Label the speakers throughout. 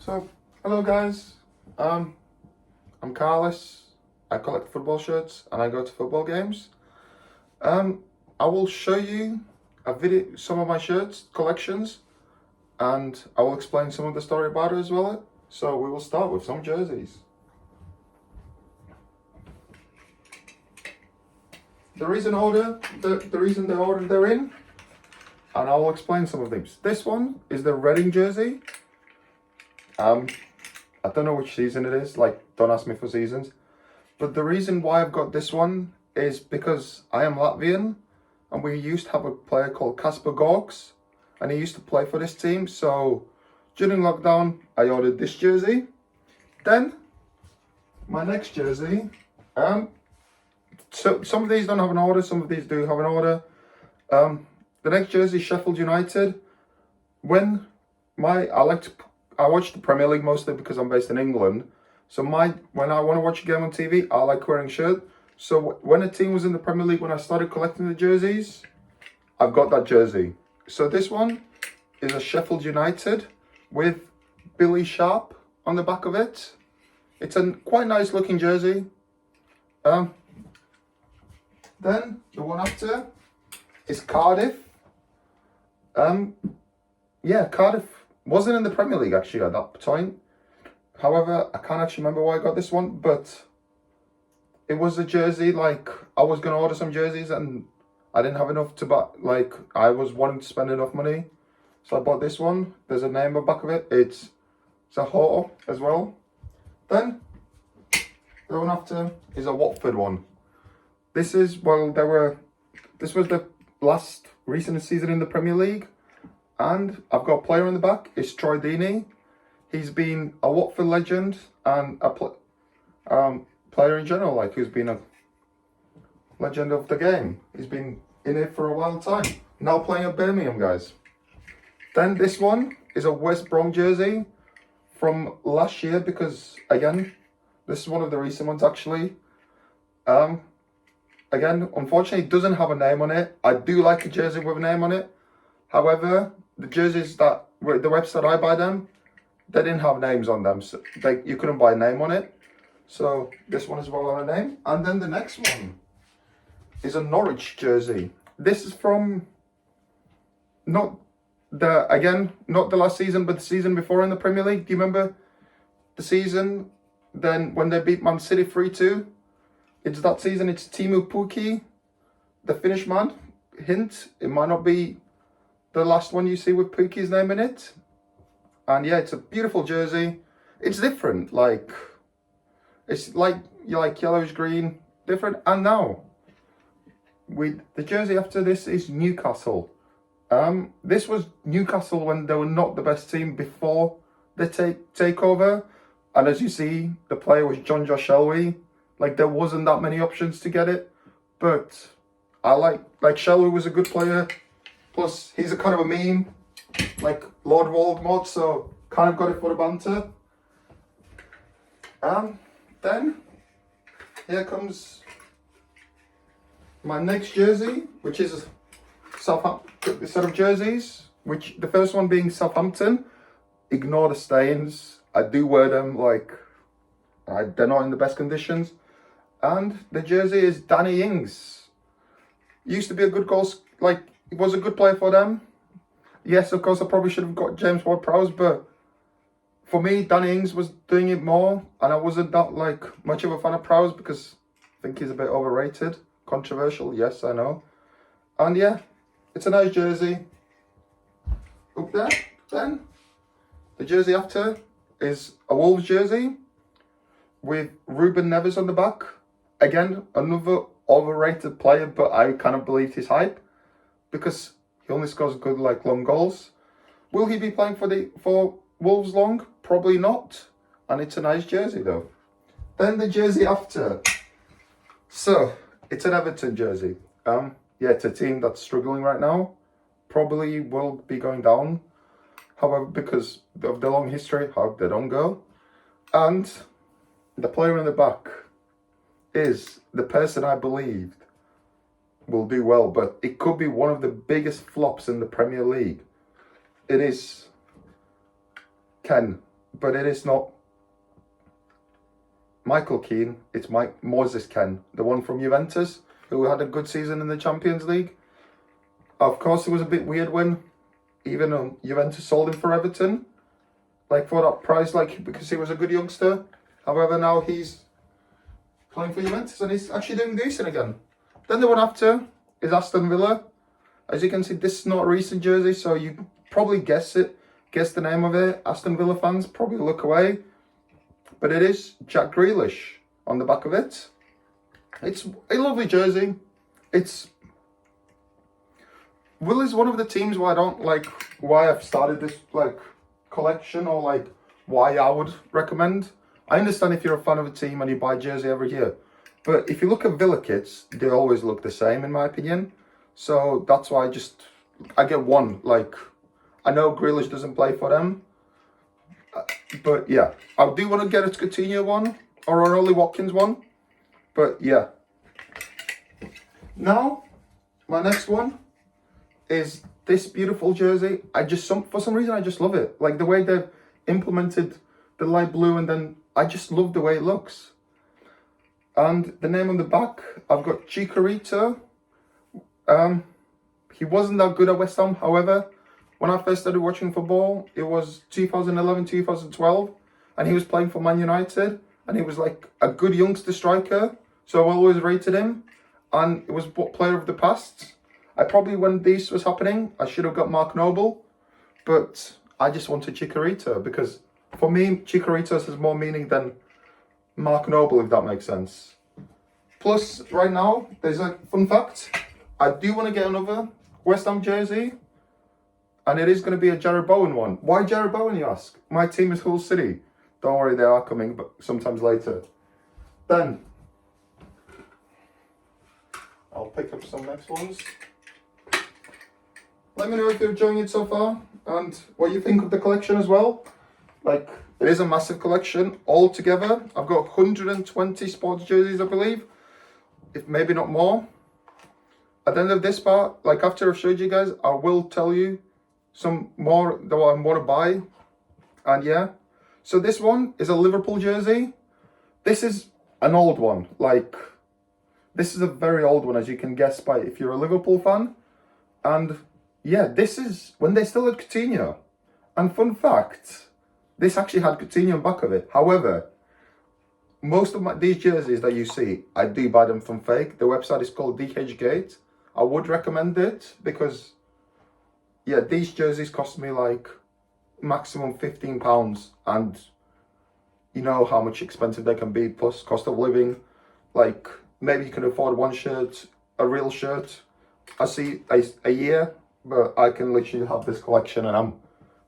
Speaker 1: So, hello guys. I'm Carlos. I collect football shirts and I go to football games. I will show you a video, some of my shirts collections, and I will explain some of the story about it as well. So we will start with some jerseys. The reason the order they're in, and I will explain some of these. This one is the Reading jersey. I don't know which season it is, like, don't ask me for seasons. But the reason why I've got this one is because I am Latvian, and we used to have a player called Kasper Gorks, and he used to play for this team. So during lockdown, I ordered this jersey. Then my next jersey, so some of these don't have an order, some of these do have an order. The next jersey, Sheffield United. I watch the Premier League mostly because I'm based in England. So when I want to watch a game on TV, I like wearing a shirt. So when a team was in the Premier League, when I started collecting the jerseys, I've got that jersey. So this one is a Sheffield United with Billy Sharp on the back of it. It's a quite nice looking jersey. Then the one after is Cardiff. Cardiff wasn't in the Premier League actually at that time. However, I can't actually remember why I got this one, but it was a jersey, like, I was going to order some jerseys and I didn't have enough to buy, like, I was wanting to spend enough money. So I bought this one. There's a name on the back of it. It's a Hoto as well. Then, the one after is a Watford one. This was the last recent season in the Premier League. And I've got a player in the back. It's Troy Deeney. He's been a Watford legend and a player in general, like, who's been a legend of the game. He's been in it for a while time. Now playing at Birmingham, guys. Then this one is a West Brom jersey from last year because, again, this is one of the recent ones actually. Again, unfortunately, it doesn't have a name on it. I do like a jersey with a name on it. However, the jerseys that were the website I buy them, they didn't have names on them, so you couldn't buy a name on it. So this one is well on a name. And then the next one is a Norwich jersey. This is from not the last season, but the season before in the Premier League. Do you remember the season then when they beat Man City 3-2? It's that season. It's Teemu Pukki, the Finnish man. Hint, it might not be the last one you see with Pukki's name in it. And yeah, it's a beautiful jersey. It's different, like, it's like yellowish green, different. And now, the jersey after this is Newcastle. This was Newcastle when they were not the best team before the takeover. And as you see, the player was Jonjo Shelvey. Like, there wasn't that many options to get it. But I like Shelvey was a good player. Plus, he's a kind of a meme, like Lord Voldemort, so kind of got it for the banter. Then, here comes my next jersey, which is a set of jerseys, which the first one being Southampton. Ignore the stains. I do wear them, like, they're not in the best conditions. And the jersey is Danny Ings. Used to be a good goal, like, he was a good player for them. Yes, of course, I probably should have got James Ward-Prowse, but for me, Danny Ings was doing it more, and I wasn't that, like, much of a fan of Prowse because I think he's a bit overrated. Controversial, yes, I know. And yeah, it's a nice jersey. Up there, then, the jersey after is a Wolves jersey with Ruben Neves on the back. Again, another overrated player, but I kind of believed his hype because he only scores good, like, long goals. Will he be playing for Wolves long? Probably not. And it's a nice jersey though. Then the jersey after. So it's an Everton jersey. It's a team that's struggling right now. Probably will be going down. However, because of the long history, hope they don't go. And the player in the back is the person I believed will do well, but it could be one of the biggest flops in the Premier League. It is Ken but it is not Michael Keane, it's Moses Kean, the one from Juventus, who had a good season in the Champions League. Of course, it was a bit weird when even Juventus sold him for Everton, like for that price, like because he was a good youngster. However, now he's playing for Juventus and he's actually doing decent again. Then the one after is Aston Villa. As you can see, this is not a recent jersey, so you probably guess the name of it. Aston Villa fans probably look away. But it is Jack Grealish on the back of it. It's a lovely jersey. Will is one of the teams why I don't like why I've started this like collection or like why I would recommend. I understand if you're a fan of a team and you buy a jersey every year. But if you look at Villa kits, they always look the same in my opinion. So that's why I get one. Like, I know Grealish doesn't play for them. But yeah, I do want to get a Coutinho one or an Ollie Watkins one. But yeah. Now, my next one is this beautiful jersey. For some reason, I just love it. Like the way they've implemented the light blue, and then I just love the way it looks. And the name on the back, I've got Chicharito. He wasn't that good at West Ham, however. When I first started watching football, it was 2011, 2012, and he was playing for Man United, and he was like a good youngster striker, so I always rated him, and it was player of the past. I probably, when this was happening, I should have got Mark Noble, but I just wanted Chicharito, because for me, Chicharito has more meaning than Mark Noble, if that makes sense. Plus, right now, there's a fun fact. I do want to get another West Ham jersey, and it is going to be a Jared Bowen one. Why Jared Bowen, you ask? My team is Hull City. Don't worry, they are coming, but sometimes later. Then, I'll pick up some next ones. Let me know if you're enjoying it so far, and what you think of the collection as well. Like, it is a massive collection. Altogether, I've got 120 sports jerseys, I believe. If maybe not more. At the end of this part, like after I've showed you guys, I will tell you some more that I want to buy. And yeah, so this one is a Liverpool jersey. This is an old one. Like, this is a very old one, as you can guess by if you're a Liverpool fan. And yeah, this is when they still had Coutinho. And fun fact, this actually had Coutinho on the back of it. However, most of these jerseys that you see, I do buy them from fake. The website is called DHgate. I would recommend it because, yeah, these jerseys cost me like maximum £15, and you know how much expensive they can be, plus cost of living. Like, maybe you can afford one shirt, a real shirt, I see a year, but I can literally have this collection and I'm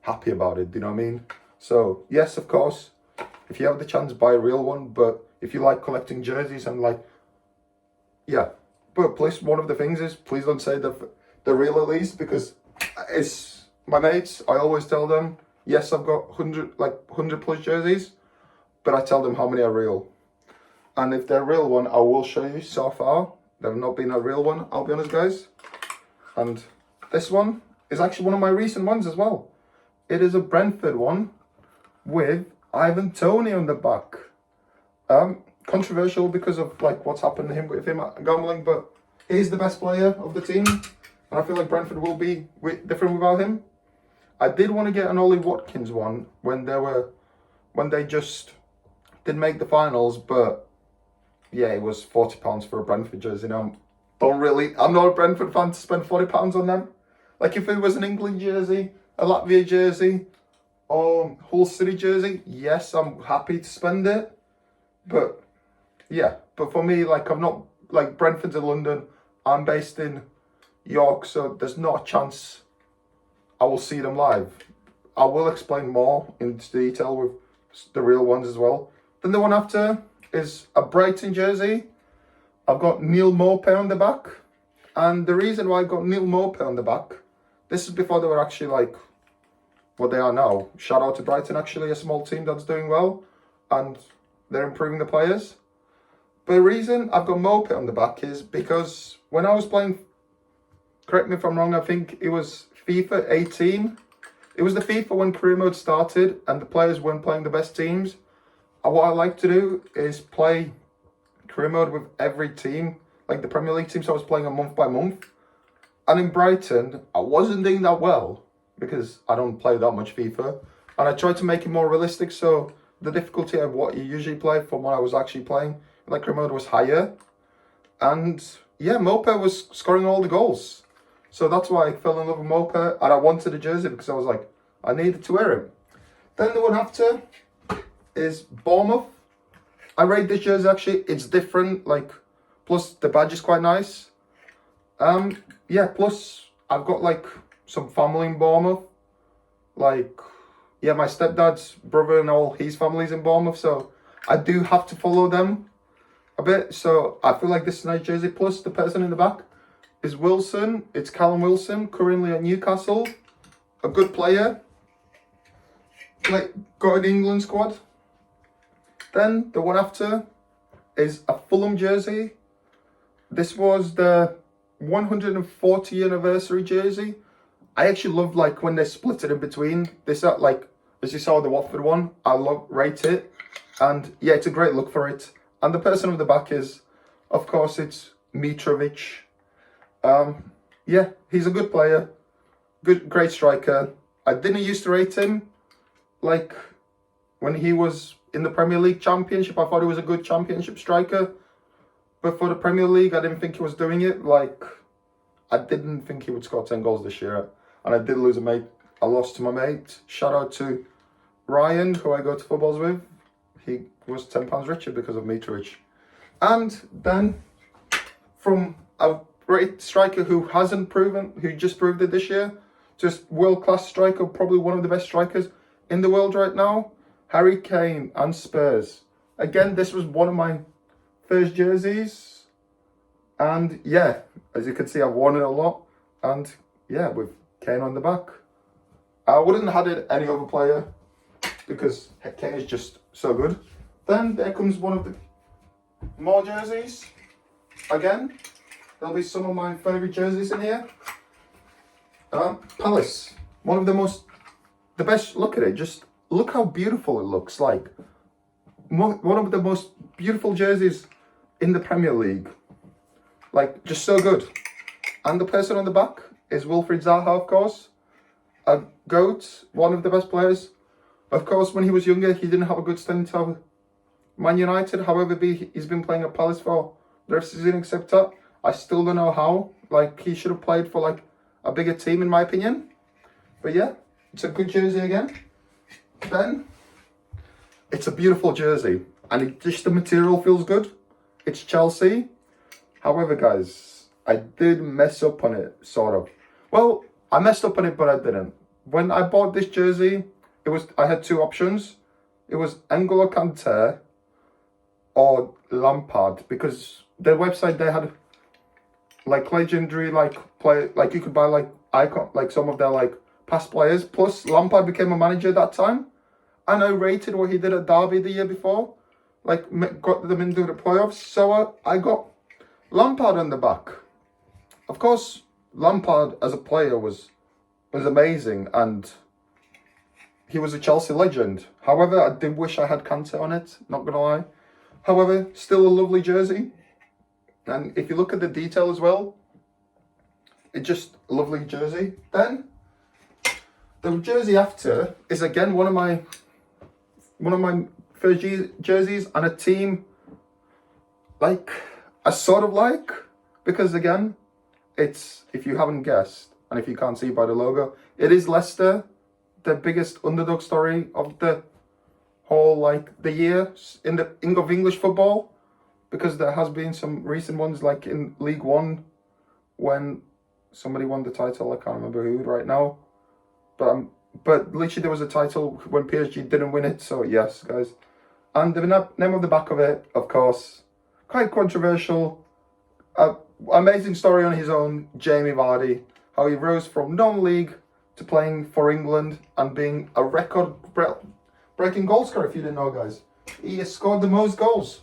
Speaker 1: happy about it, do you know what I mean? So, yes, of course, if you have the chance, buy a real one, but if you like collecting jerseys and like, yeah. But please, one of the things is, please don't say the real at least, because it's my mates, I always tell them, yes, I've got 100 plus jerseys, but I tell them how many are real. And if they're a real one, I will show you. So far, they've not been a real one, I'll be honest, guys. And this one is actually one of my recent ones as well. It is a Brentford one with Ivan Toney on the back. Controversial because of like what's happened to him with him gambling, but he's the best player of the team, and I feel like Brentford will be different without him. I did want to get an Ollie Watkins one when they just didn't make the finals, but yeah, it was £40 for a Brentford jersey. I'm not a Brentford fan to spend £40 on them. Like if it was an England jersey, a Latvia jersey, or Hull City jersey, yes, I'm happy to spend it. But yeah, but for me, like I'm not, like Brentford's in London, I'm based in York, so there's not a chance I will see them live. I will explain more into detail with the real ones as well. Then the one after is a Brighton jersey. I've got Neil Maupay on the back. And the reason why I got Neil Maupay on the back, this is before they were actually like what they are now. Shout out to Brighton, actually, a small team that's doing well. And they're improving the players. But the reason I've got Maupay on the back is because when I was playing, correct me if I'm wrong, I think it was FIFA 18. It was the FIFA when career mode started and the players weren't playing the best teams. And what I like to do is play career mode with every team, like the Premier League team, so I was playing a month by month. And in Brighton, I wasn't doing that well because I don't play that much FIFA. And I tried to make it more realistic, so the difficulty of what you usually play from what I was actually playing, like career mode, was higher. And yeah, Mope was scoring all the goals. So that's why I fell in love with Mope, and I wanted a jersey because I was like, I needed to wear it. Then the one after is Bournemouth. I rate this jersey actually, it's different, like, plus the badge is quite nice. Yeah, plus I've got like some family in Bournemouth. Like, yeah, my stepdad's brother and all his family's in Bournemouth, so I do have to follow them a bit. So I feel like this is a nice jersey. Plus the person in the back is Wilson. It's Callum Wilson, currently at Newcastle. A good player. Like, got an England squad. Then the one after is a Fulham jersey. This was the 140th anniversary jersey. I actually love like when they split it in between. This like, as you saw the Watford one, I rate it. And yeah, it's a great look for it. And the person on the back is, of course, it's Mitrovic. Yeah, he's a good player. Great striker. I didn't used to rate him. Like, when he was in the Premier League Championship, I thought he was a good Championship striker. But for the Premier League, I didn't think he was doing it. Like, I didn't think he would score 10 goals this year. And I did lose a mate. I lost to my mate. Shout out to Ryan, who I go to footballs with. He was £10 richer because of Mitrovic. And then from a great striker who just proved it this year, just world-class striker, probably one of the best strikers in the world right now, Harry Kane and Spurs. Again, this was one of my first jerseys. And yeah, as you can see, I've worn it a lot. And yeah, with Kane on the back. I wouldn't have had it any other player because Kane is just so good. Then there comes one of the more jerseys. Again, there'll be some of my favourite jerseys in here. Palace. One of the best, look at it, just look how beautiful it looks. Like, one of the most beautiful jerseys in the Premier League. Like, just so good. And the person on the back is Wilfried Zaha, of course. A GOAT, one of the best players. Of course, when he was younger, he didn't have a good standing to Man United. However, he's been playing at Palace for the rest of the season except that. I still don't know how. Like, he should have played for, like, a bigger team, in my opinion. But yeah, it's a good jersey again. Then, it's a beautiful jersey. And just the material feels good. It's Chelsea. However, guys, I did mess up on it, sort of. Well, I messed up on it, but I didn't. When I bought this jersey, I had two options. It was N'Golo Kante or Lampard, because their website, they had like legendary play, like you could buy like icon, like some of their like past players. Plus Lampard became a manager at that time, and I rated what he did at Derby the year before, like got them into the playoffs. So I got Lampard on the back. Of course, Lampard as a player was amazing, and he was a Chelsea legend. However, I did wish I had Kante on it, not gonna lie. However, still a lovely jersey. And if you look at the detail as well, it's just a lovely jersey. Then, the jersey after is again one of my first jerseys, and a team like I sort of like, because again, it's, if you haven't guessed, and if you can't see by the logo, it is Leicester, the biggest underdog story of the whole, like, the year in the of English football, because there has been some recent ones, like in League One, when somebody won the title. I can't remember who right now, but literally there was a title when PSG didn't win it. So yes, guys, and the name of the back of it, of course, quite controversial. Amazing story on his own, Jamie Vardy, how he rose from non-league to playing for England and being a record-breaking goal scorer, if you didn't know, guys. He has scored the most goals,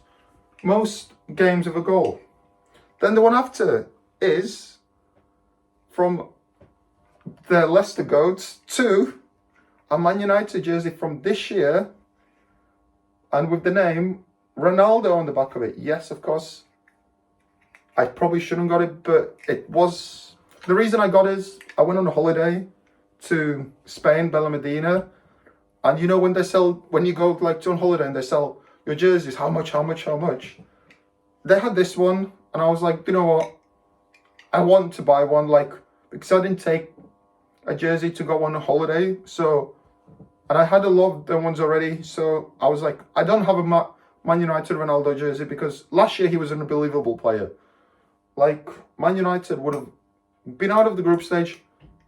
Speaker 1: most games with a goal. Then the one after is from the Leicester GOATs to a Man United jersey from this year, and with the name Ronaldo on the back of it. Yes, of course, I probably shouldn't got it, but it was, the reason I got it is I went on a holiday to Spain, Bella Medina, and you know when they sell, when you go like to on holiday and they sell your jerseys, how much? They had this one, and I was like, you know what, I want to buy one, like, because I didn't take a jersey to go on a holiday, so, and I had a lot of the ones already, so I was like, I don't have a Man United Ronaldo jersey, because last year he was an unbelievable player. Like, Man United would have been out of the group stage,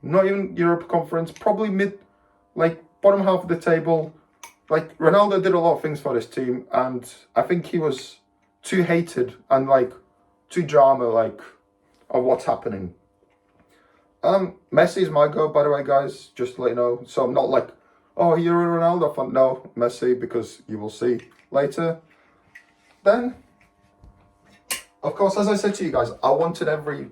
Speaker 1: not even Europe Conference, probably bottom half of the table. Like, Ronaldo did a lot of things for this team, and I think he was too hated and like too drama of what's happening. Messi's my go, by the way, guys, just to let you know. So I'm not like, oh, you're a Ronaldo fan. No, Messi, because you will see later. Then, of course, as I said to you guys, I wanted every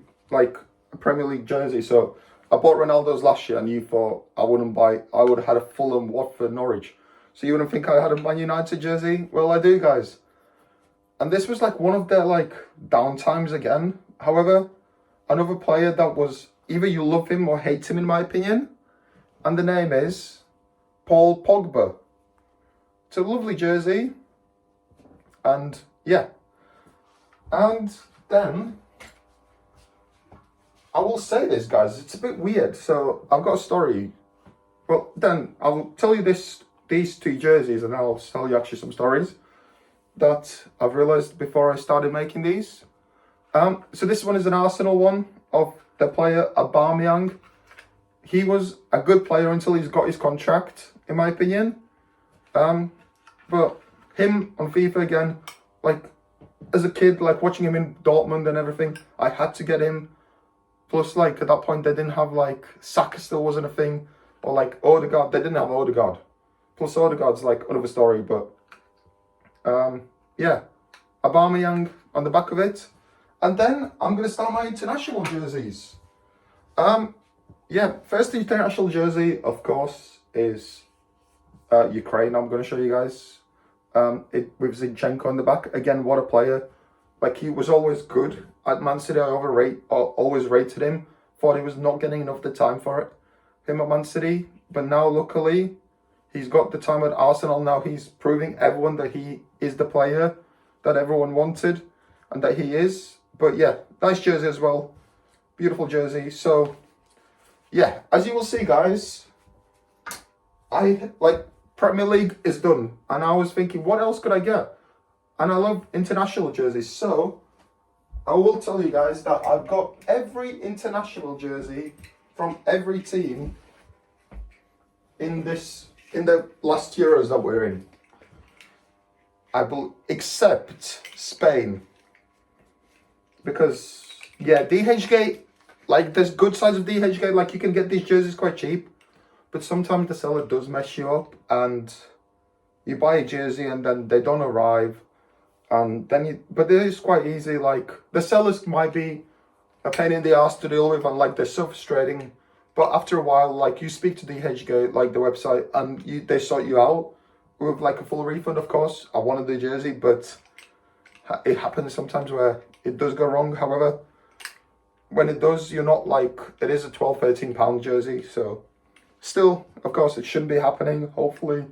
Speaker 1: Premier League jersey. So I bought Ronaldo's last year, and you thought I wouldn't buy. I would have had a Fulham, Watford, Norwich. So you wouldn't think I had a Man United jersey? Well, I do, guys. And this was like one of their down times again. However, another player that was either you love him or hate him, in my opinion. And the name is Paul Pogba. It's a lovely jersey. And yeah. And then, I will say this, guys, it's a bit weird. So I've got a story. Well, then I'll tell you these two jerseys, and I'll tell you actually some stories that I've realised before I started making these. So this one is an Arsenal one of the player Aubameyang. He was a good player until he's got his contract, in my opinion. But him on FIFA again, as a kid, watching him in Dortmund and everything, I had to get him. Plus, at that point, they didn't have, Saka still wasn't a thing. Or, Odegaard, they didn't have Odegaard. Plus, Odegaard's, another story, but... yeah, Aubameyang on the back of it. And then I'm going to start my international jerseys. Yeah, first international jersey, of course, is Ukraine. I'm going to show you guys. With Zinchenko on the back. Again, what a player. He was always good at Man City. I always rated him. Thought he was not getting enough the time for it. Him at Man City. But now, luckily, he's got the time at Arsenal. Now he's proving everyone that he is the player that everyone wanted. And that he is. But yeah, nice jersey as well. Beautiful jersey. So, yeah, as you will see, guys, Premier League is done. And I was thinking, what else could I get? And I love international jerseys. So, I will tell you guys that I've got every international jersey from every team in the last Euros that we're in. Except Spain. Because, yeah, DHgate, there's good sides of DHgate. You can get these jerseys quite cheap. But sometimes the seller does mess you up. And you buy a jersey and then they don't arrive. And then but it is quite easy. The sellers might be a pain in the ass to deal with. And, they're so frustrating. But after a while, you speak to DHgate, the website, and they sort you out with, a full refund, of course. I wanted the jersey, but it happens sometimes where it does go wrong. However, when it does, you're not it is a £12, £13 jersey. So, still, of course, it shouldn't be happening. Hopefully,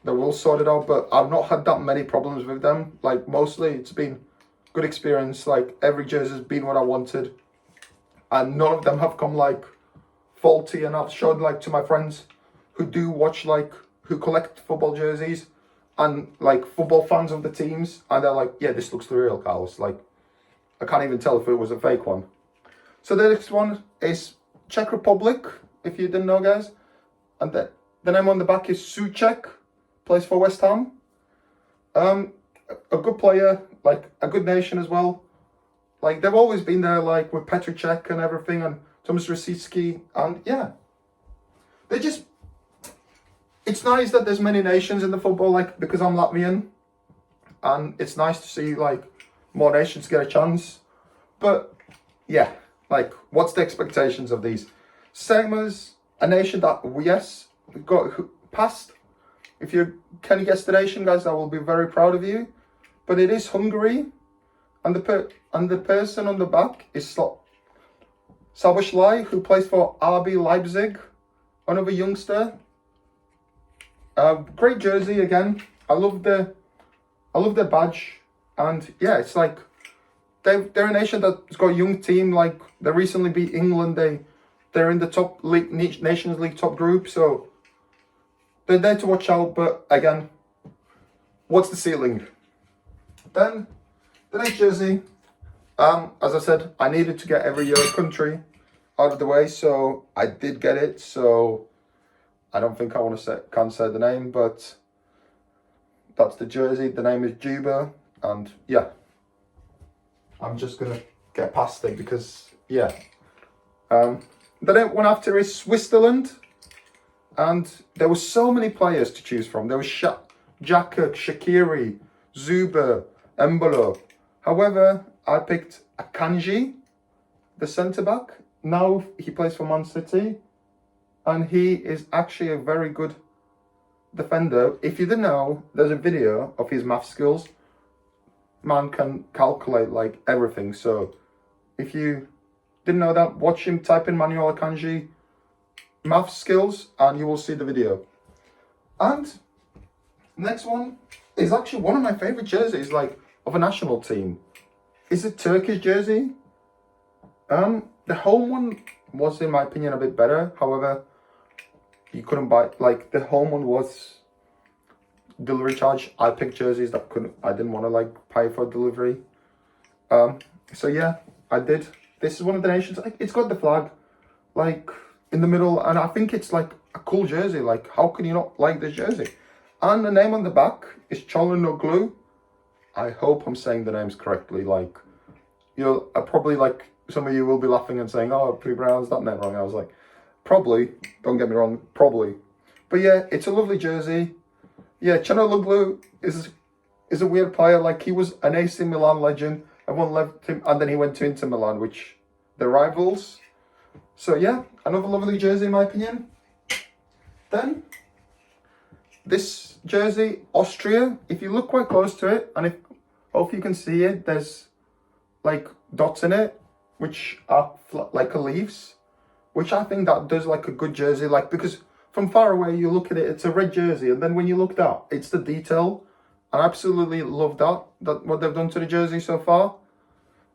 Speaker 1: they will sort it out. But I've not had that many problems with them. Mostly, it's been good experience. Every jersey's been what I wanted. And none of them have come, faulty. And I've showed, to my friends who do watch, who collect football jerseys. And, football fans of the teams. And they're like, yeah, this looks the real, Carlos. I can't even tell if it was a fake one. So the next one is Czech Republic, if you didn't know, guys. And the name on the back is Souček, plays for West Ham. A good player, a good nation as well. They've always been there, with Petr Cech and everything, and Tomáš Rosický. And, yeah. It's nice that there's many nations in the football, because I'm Latvian. And it's nice to see, more nations get a chance. But, yeah, what's the expectations of these? Same as a nation that, yes, got past. If you can guess the nation, guys, I will be very proud of you. But it is Hungary, and the person on the back is Szoboszlai, who plays for RB Leipzig, another youngster. Great jersey again. I love their badge, and yeah, it's like they're a nation that's got a young team. Like they recently beat England. They're in the top league, Nations League top group, so they're there to watch out. But again, what's the ceiling? Then the next jersey. As I said, I needed to get every Euro country out of the way, so I did get it. So I don't think I want to can't say the name, but that's the jersey. The name is Juba, and yeah, I'm just gonna get past it because yeah. The one after is Switzerland, and there were so many players to choose from. There was Xhaka, Shaqiri, Zuber, Embolo. However, I picked Akanji, the centre back. Now he plays for Man City, and he is actually a very good defender. If you didn't know, there's a video of his math skills. Man can calculate like everything. So if you didn't know that, watch him, type in Manuel Akanji math skills, and you will see the video. And next one is actually one of my favorite jerseys, like of a national team. It's a Turkish jersey. The home one was, in my opinion, a bit better. However, you couldn't buy, like the home one was delivery charge. I picked jerseys that I didn't want to like pay for delivery. So yeah, I did. This is one of the nations. It's got the flag, like in the middle, and I think it's like a cool jersey. Like, how can you not like this jersey? And the name on the back is Çalhanoğlu. I hope I'm saying the names correctly. Like, you'll probably like some of you will be laughing and saying, "Oh, pre-pronounced that name wrong." I was like, probably. Don't get me wrong, probably. But yeah, it's a lovely jersey. Yeah, Çalhanoğlu is a weird player. Like, he was an AC Milan legend. Everyone left him, and then he went to Inter Milan, which they're rivals. So yeah, another lovely jersey in my opinion. Then this jersey, Austria. If you look quite close to it, and hope you can see it, there's like dots in it, which are like leaves, which I think that does like a good jersey. Like, because from far away you look at it, it's a red jersey, and then when you look down, it's the detail. I absolutely love that what they've done to the jersey so far.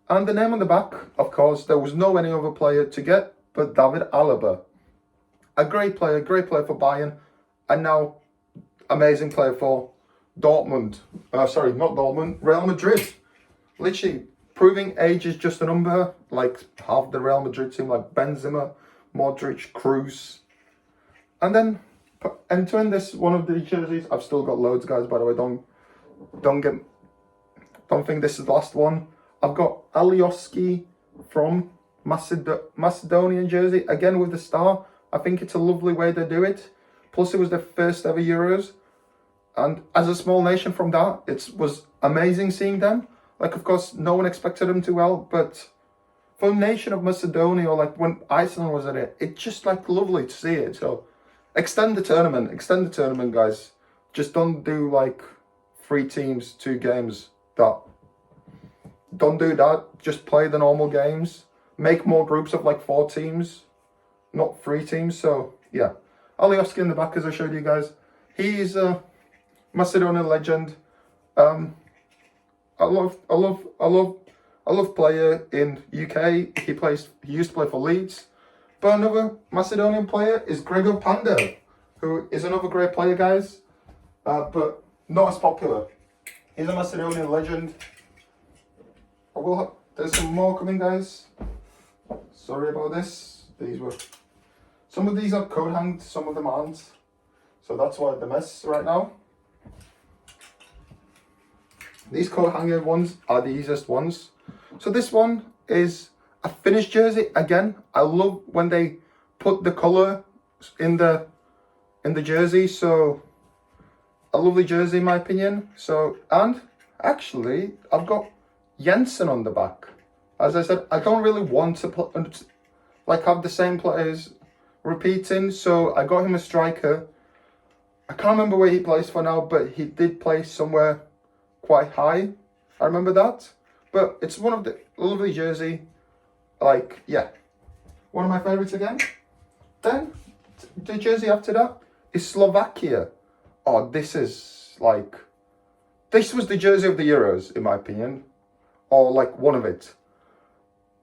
Speaker 1: And the name on the back, of course, there was no any other player to get but David Alaba. A great player for Bayern, and now amazing player for Dortmund. Sorry, not Dortmund, Real Madrid. Literally proving age is just a number. Like half the Real Madrid team, like Benzema, Modric, Kroos. And then entering this one of the jerseys, I've still got loads, guys. By the way, don't think this is the last one. I've got Alioski from Macedonian jersey, again with the star. I think it's a lovely way to do it. Plus, it was their first ever Euros. And as a small nation from that, it was amazing seeing them. Like, of course, no one expected them to well, but for the nation of Macedonia, or like when Iceland was in it, it's just like lovely to see it. So extend the tournament, guys. Just don't do like 3 teams, 2 games. Don't do that. Just play the normal games. Make more groups of like 4 teams, not 3 teams. So yeah, Alioski in the back, as I showed you guys. He's a Macedonian legend. I love player in UK. He used to play for Leeds. But another Macedonian player is Gregor Panda, who is another great player, guys. But not as popular. He's a Macedonian legend. There's some more coming, guys. Sorry about this. Some of these are code hanged, some of them aren't. So that's why the mess right now. These code hanger ones are the easiest ones. So this one is a Finnish jersey. Again, I love when they put the colour in the jersey. So a lovely jersey in my opinion. So, and actually I've got Jensen on the back. As I said, I don't really want to have the same players repeating, so I got him a striker. I can't remember where he plays for now, but he did play somewhere quite high. I remember that. But it's one of the lovely jersey. Like, yeah, one of my favourites again. Then, the jersey after that is Slovakia. Oh, this is like, this was the jersey of the Euros, in my opinion. Or like one of it.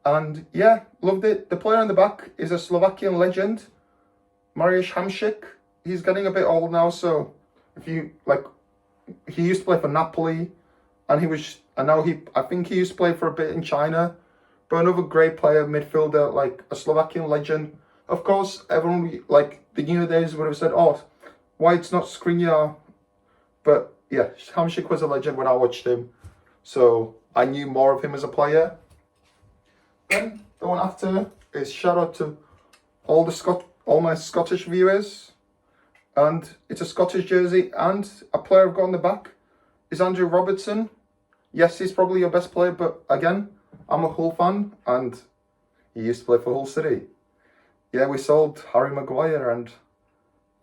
Speaker 1: And yeah, loved it. The player on the back is a Slovakian legend, Mariusz Hamšík. He's getting a bit old now, so if you like, he used to play for Napoli, and I think he used to play for a bit in China. But another great player, midfielder, like a Slovakian legend. Of course, everyone, like the new days would have said, oh, why it's not Skriniar? But yeah, Hamšík was a legend when I watched him, so I knew more of him as a player. Then the one after is shout out to all my Scottish viewers, and it's a Scottish jersey, and a player I've got on the back is Andrew Robertson. Yes, he's probably your best player, but again, I'm a Hull fan, and he used to play for Hull City. Yeah, we sold Harry Maguire and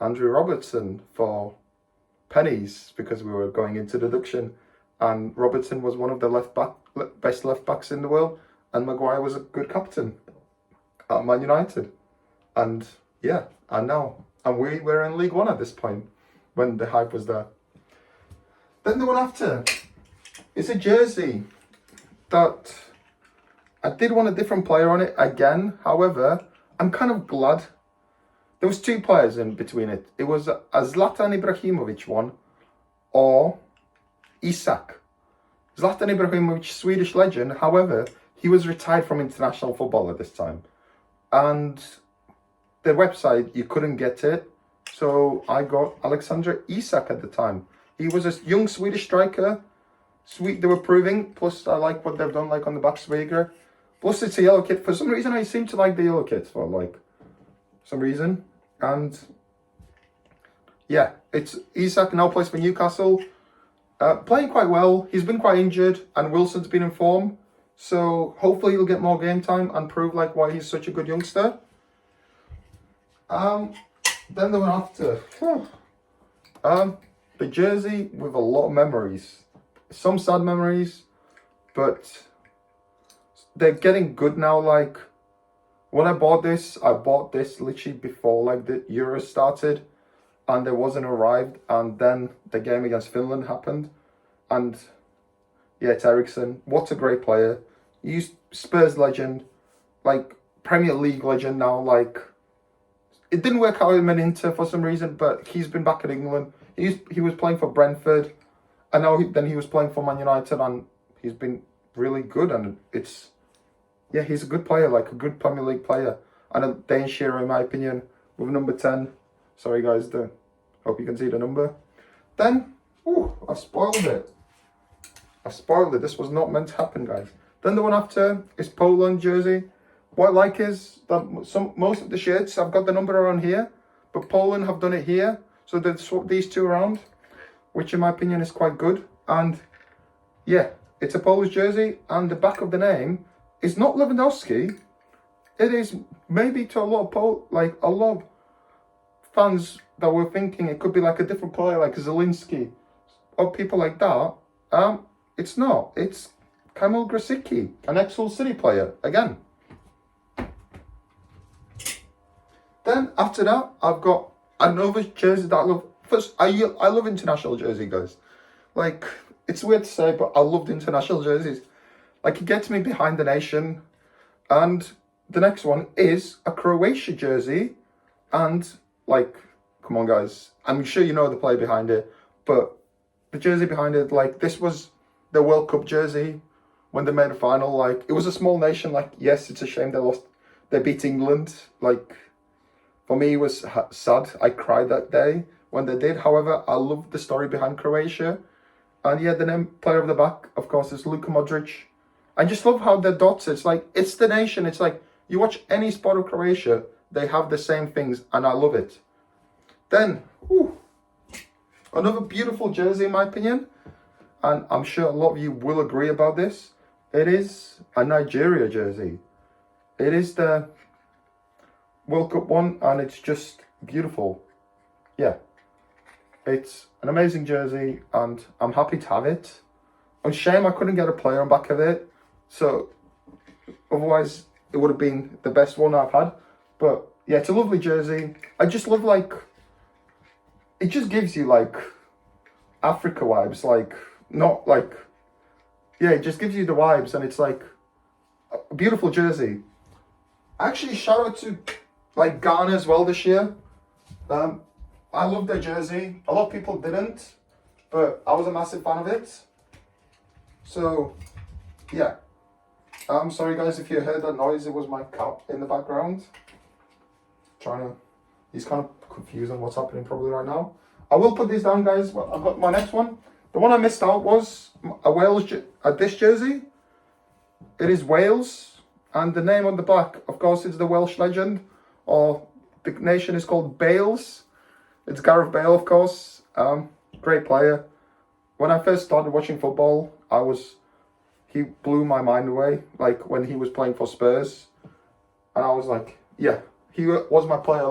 Speaker 1: Andrew Robertson for pennies because we were going into deduction, and Robertson was one of the best left backs in the world, and Maguire was a good captain at Man United. And yeah, and we were in League One at this point when the hype was there. Then the one after is a jersey that I did want a different player on it again. However, I'm kind of glad. There was two players in between it. It was a Zlatan Ibrahimovic one or Isak. Zlatan Ibrahimovic, Swedish legend. However, he was retired from international football at this time. And the website, you couldn't get it. So I got Alexander Isak at the time. He was a young Swedish striker. Sweet, they were proving. Plus, I like what they've done, like on the back Svega. Plus, it's a yellow kit. For some reason, I seem to like the yellow kits for like some reason. And yeah, it's Isak now plays for Newcastle. Playing quite well. He's been quite injured, and Wilson's been in form. So hopefully he'll get more game time and prove like why he's such a good youngster. Then the one after, the jersey with a lot of memories. Some sad memories, but they're getting good now. Like when I bought this literally before like the Euro started, and there wasn't arrived, and then the game against Finland happened, and yeah, it's Eriksen. What a great player. He's Spurs legend, like Premier League legend now. Like it didn't work out with Inter for some reason, but he's been back in England. He was playing for Brentford, and now he was playing for Man United, and he's been really good. And he's a good player, like a good Premier League player, and a Dane Shearer in my opinion with number 10. Sorry guys, hope you can see the number. Then, I spoiled it. This was not meant to happen, guys. Then the one after is Poland jersey. What I like is that most of the shirts, I've got the number around here, but Poland have done it here. So they've swapped these two around, which in my opinion is quite good. And yeah, it's a Polish jersey, and the back of the name is not Lewandowski. It is maybe to a lot of fans that were thinking it could be like a different player, like Zelensky or people like that. It's not. It's Kamil Grosicki, an ex-Hull City player again. Then after that, I've got another jersey that I love. First, I love international jersey, guys. Like, it's weird to say, but I love the international jerseys. Like, it gets me behind the nation. And the next one is a Croatia jersey. And, like, come on, guys. I'm sure you know the player behind it. But the jersey behind it, like, this was the World Cup jersey when they made a final. Like, it was a small nation. Like, yes, it's a shame they lost. They beat England. Like, for me, it was sad. I cried that day when they did. However, I love the story behind Croatia. And yeah, the name player of the back, of course, is Luka Modric. I just love how the dots, it's like, it's the nation. It's like, you watch any sport of Croatia, they have the same things, and I love it. Then, another beautiful jersey, in my opinion, and I'm sure a lot of you will agree about this. It is a Nigeria jersey. It is the World Cup one, and it's just beautiful. Yeah, it's an amazing jersey, and I'm happy to have it. And shame I couldn't get a player on back of it, so otherwise it would have been the best one I've had. But yeah, it's a lovely jersey. I just love, like, it just gives you like Africa vibes, like, not like, yeah, it just gives you the vibes, and it's like a beautiful jersey. Actually, shout out to like Ghana as well this year. I love their jersey. A lot of people didn't, but I was a massive fan of it. So yeah, I'm sorry guys if you heard that noise. It was my cat in the background he's kind of confused on what's happening probably right now. I will put this down, guys. Well, I've got my next one. The one I missed out was a Wales this jersey. It is Wales, and the name on the back, of course, is the Welsh legend, or the nation is called Bales. It's Gareth Bale, of course. Great player. When I first started watching football, he blew my mind away. Like when he was playing for Spurs, and I was like, yeah, he was my player.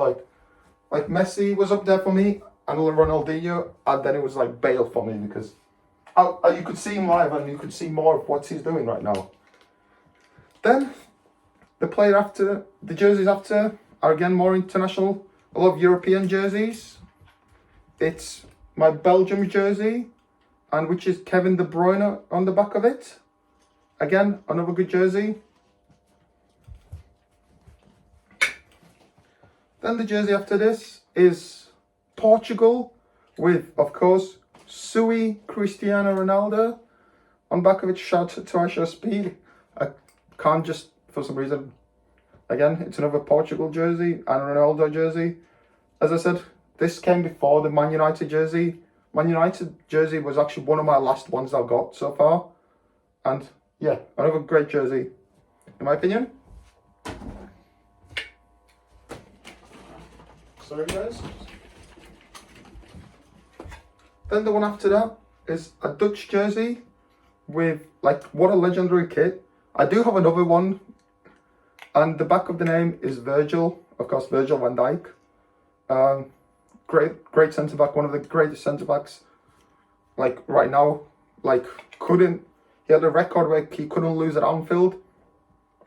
Speaker 1: Like Messi was up there for me, and Ronaldinho, and then it was like Bale for me, because you could see him live, and you could see more of what he's doing right now. Then the jerseys after are again more international. A lot of European jerseys. It's my Belgium jersey, and which is Kevin De Bruyne on the back of it. Again, another good jersey. Then the jersey after this is Portugal, with, of course, Sui Cristiano Ronaldo on back of it. Shout out to Asher Speed. I can't just, for some reason, again, it's another Portugal jersey and Ronaldo jersey. As I said, this came before the Man United jersey. Man United jersey was actually one of my last ones I've got so far. And yeah, another great jersey, in my opinion. Sorry guys. Then the one after that is a Dutch jersey with, like, what a legendary kit. I do have another one, and the back of the name is Virgil, of course, Virgil van Dijk. Great centre back, one of the greatest centre backs, like right now. Like, he had a record where he couldn't lose at Anfield,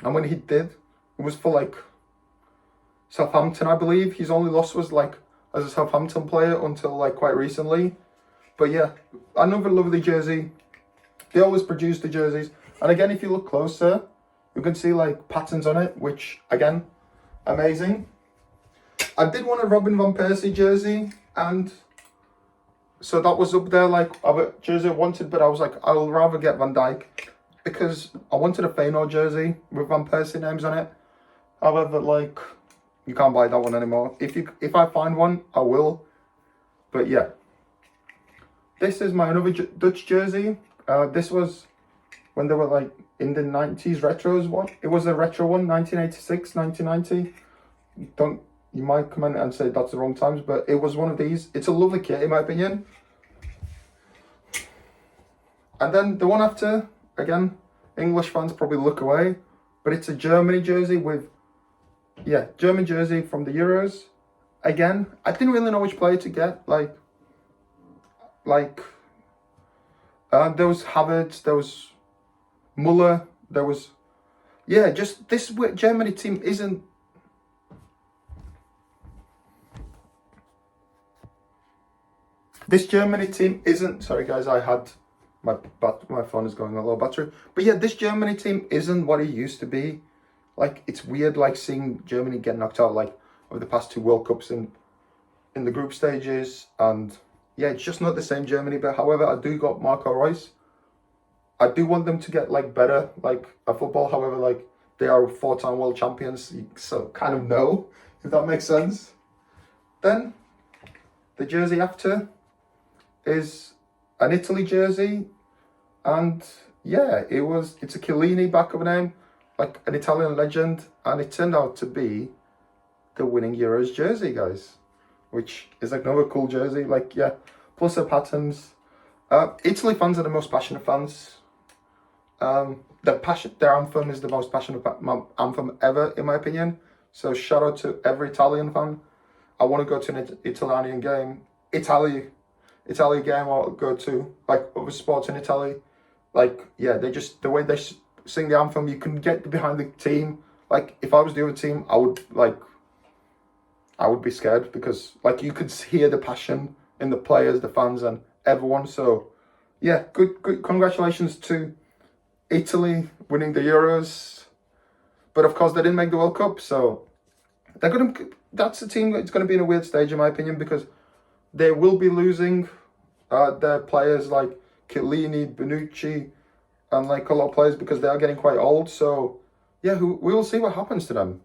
Speaker 1: and when he did, it was for like Southampton, I believe. His only loss was like as a Southampton player until like quite recently. But yeah, another lovely jersey. They always produce the jerseys, and again, if you look closer, you can see like patterns on it, which again, amazing. I did want a Robin van Persie jersey, and so that was up there like a jersey I wanted, but I was like, I'll rather get Van Dijk, because I wanted a Feyenoord jersey with Van Persie names on it. However, like, you can't buy that one anymore. If I find one, I will. But yeah, this is my another Dutch jersey. This was when they were like in the 90s retros one. It was a retro one, 1986, 1990. You might comment and say that's the wrong times, but it was one of these. It's a lovely kit, in my opinion. And then the one after, again, English fans probably look away, but it's a Germany jersey with, yeah, German jersey from the Euros. Again, I didn't really know which player to get. There was Havertz, there was Muller, there was, yeah, just this Germany team isn't. This Germany team isn't. Sorry guys, I had my phone is going on low battery. But yeah, this Germany team isn't what it used to be. Like, it's weird, like, seeing Germany get knocked out, like, over the past two World Cups in the group stages. And yeah, it's just not the same Germany. But however, I do got Marco Reus. I do want them to get like better, like, at football. However, like, they are 4-time world champions, so kind of know, if that makes sense. Then the jersey after is an Italy jersey, and yeah, it's a Chiellini back of a name, like an Italian legend, and it turned out to be the winning Euros jersey, guys, which is like another cool jersey. Like, yeah, plus the patterns. Italy fans are the most passionate fans. Their anthem is the most passionate anthem ever, in my opinion. So shout out to every Italian fan. I want to go to an Italian game, Italy game, or go to like other sports in Italy. Like, yeah, they just, the way they sing the anthem, you can get behind the team. Like, if I was the other team, I would be scared because, like, you could hear the passion in the players, the fans, and everyone. So, yeah, good. Congratulations to Italy winning the Euros. But of course, they didn't make the World Cup, so that's a team that's going to be in a weird stage, in my opinion, because they will be losing their players like Chiellini, Bonucci, and like a lot of players because they are getting quite old. So, yeah, we will see what happens to them.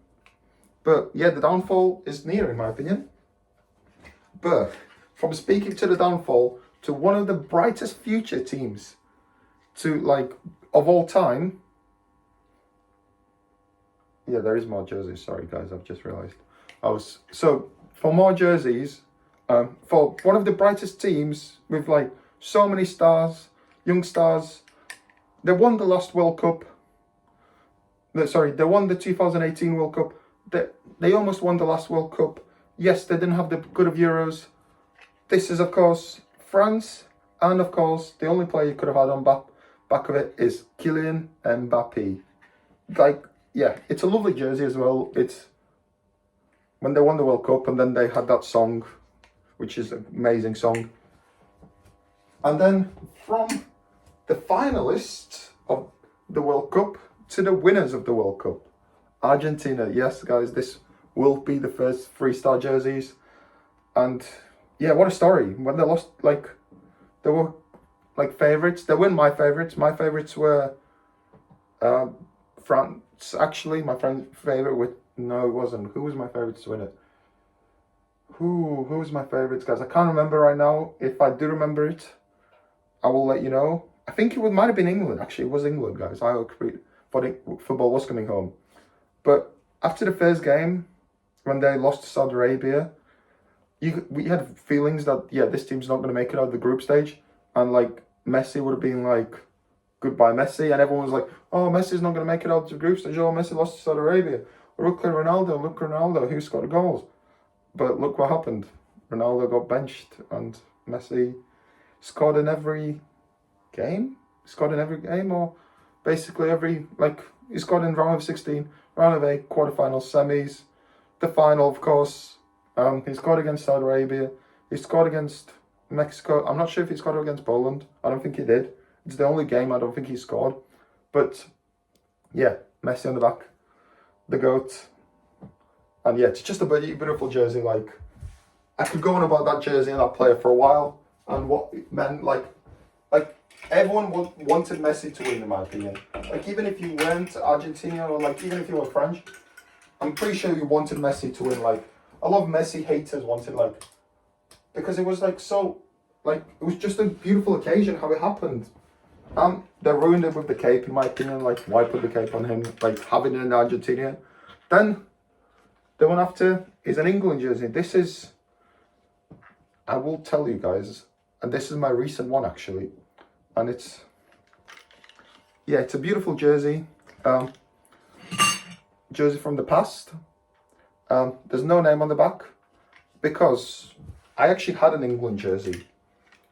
Speaker 1: But yeah, the downfall is near, in my opinion. But from speaking to the downfall to one of the brightest future teams to like of all time. Yeah, there is more jerseys. Sorry, guys, I've just realised. So for more jerseys, for one of the brightest teams with like so many stars, young stars. They won the last World Cup. They won the 2018 World Cup. They almost won the last World Cup. Yes, they didn't have the good of Euros. This is, of course, France. And, of course, the only player you could have had on back of it is Kylian Mbappe. Like, yeah, it's a lovely jersey as well. It's when they won the World Cup and then they had that song, which is an amazing song. And then from the finalists of the World Cup to the winners of the World Cup, Argentina. Yes, guys, this will be the first 3-star jerseys. And yeah, what a story. When they lost, like, they were like favourites. They weren't my favourites. My favourites were France, actually. My friend's favourite no, it wasn't. Who was my favourite to win it? Who was my favourites, guys? I can't remember right now. If I do remember it, I will let you know. I think might have been England, actually. It was England, guys. I thought football was coming home. But after the first game, when they lost to Saudi Arabia, we had feelings that, yeah, this team's not going to make it out of the group stage. And, like, Messi would have been like, goodbye, Messi. And everyone was like, oh, Messi's not going to make it out of the group stage. Oh, Messi lost to Saudi Arabia. Look at Ronaldo, who scored goals. But look what happened. Ronaldo got benched and Messi scored in every game. Or basically he scored in round of 16, round of 8, quarterfinals, semis, the final, of course. He scored against Saudi Arabia. He scored against Mexico. I'm not sure if he scored against Poland. I don't think he did. It's the only game I don't think he scored. But yeah, Messi on the back, the GOAT. And yeah, it's just a beautiful jersey. Like, I could go on about that jersey and that player for a while and what it meant. Like everyone wanted Messi to win, in my opinion. Like, even if you weren't Argentina or like even if you were French, I'm pretty sure you wanted Messi to win. Like, a lot of Messi haters wanted, like, because it was like so, like, it was just a beautiful occasion how it happened. They ruined it with the cape, in my opinion. Like, why put the cape on him? Like, having it in Argentina. Then the one after is an England jersey. This is, I will tell you guys, and this is my recent one actually, and it's a beautiful jersey. Jersey from the past. There's no name on the back because I actually had an England jersey,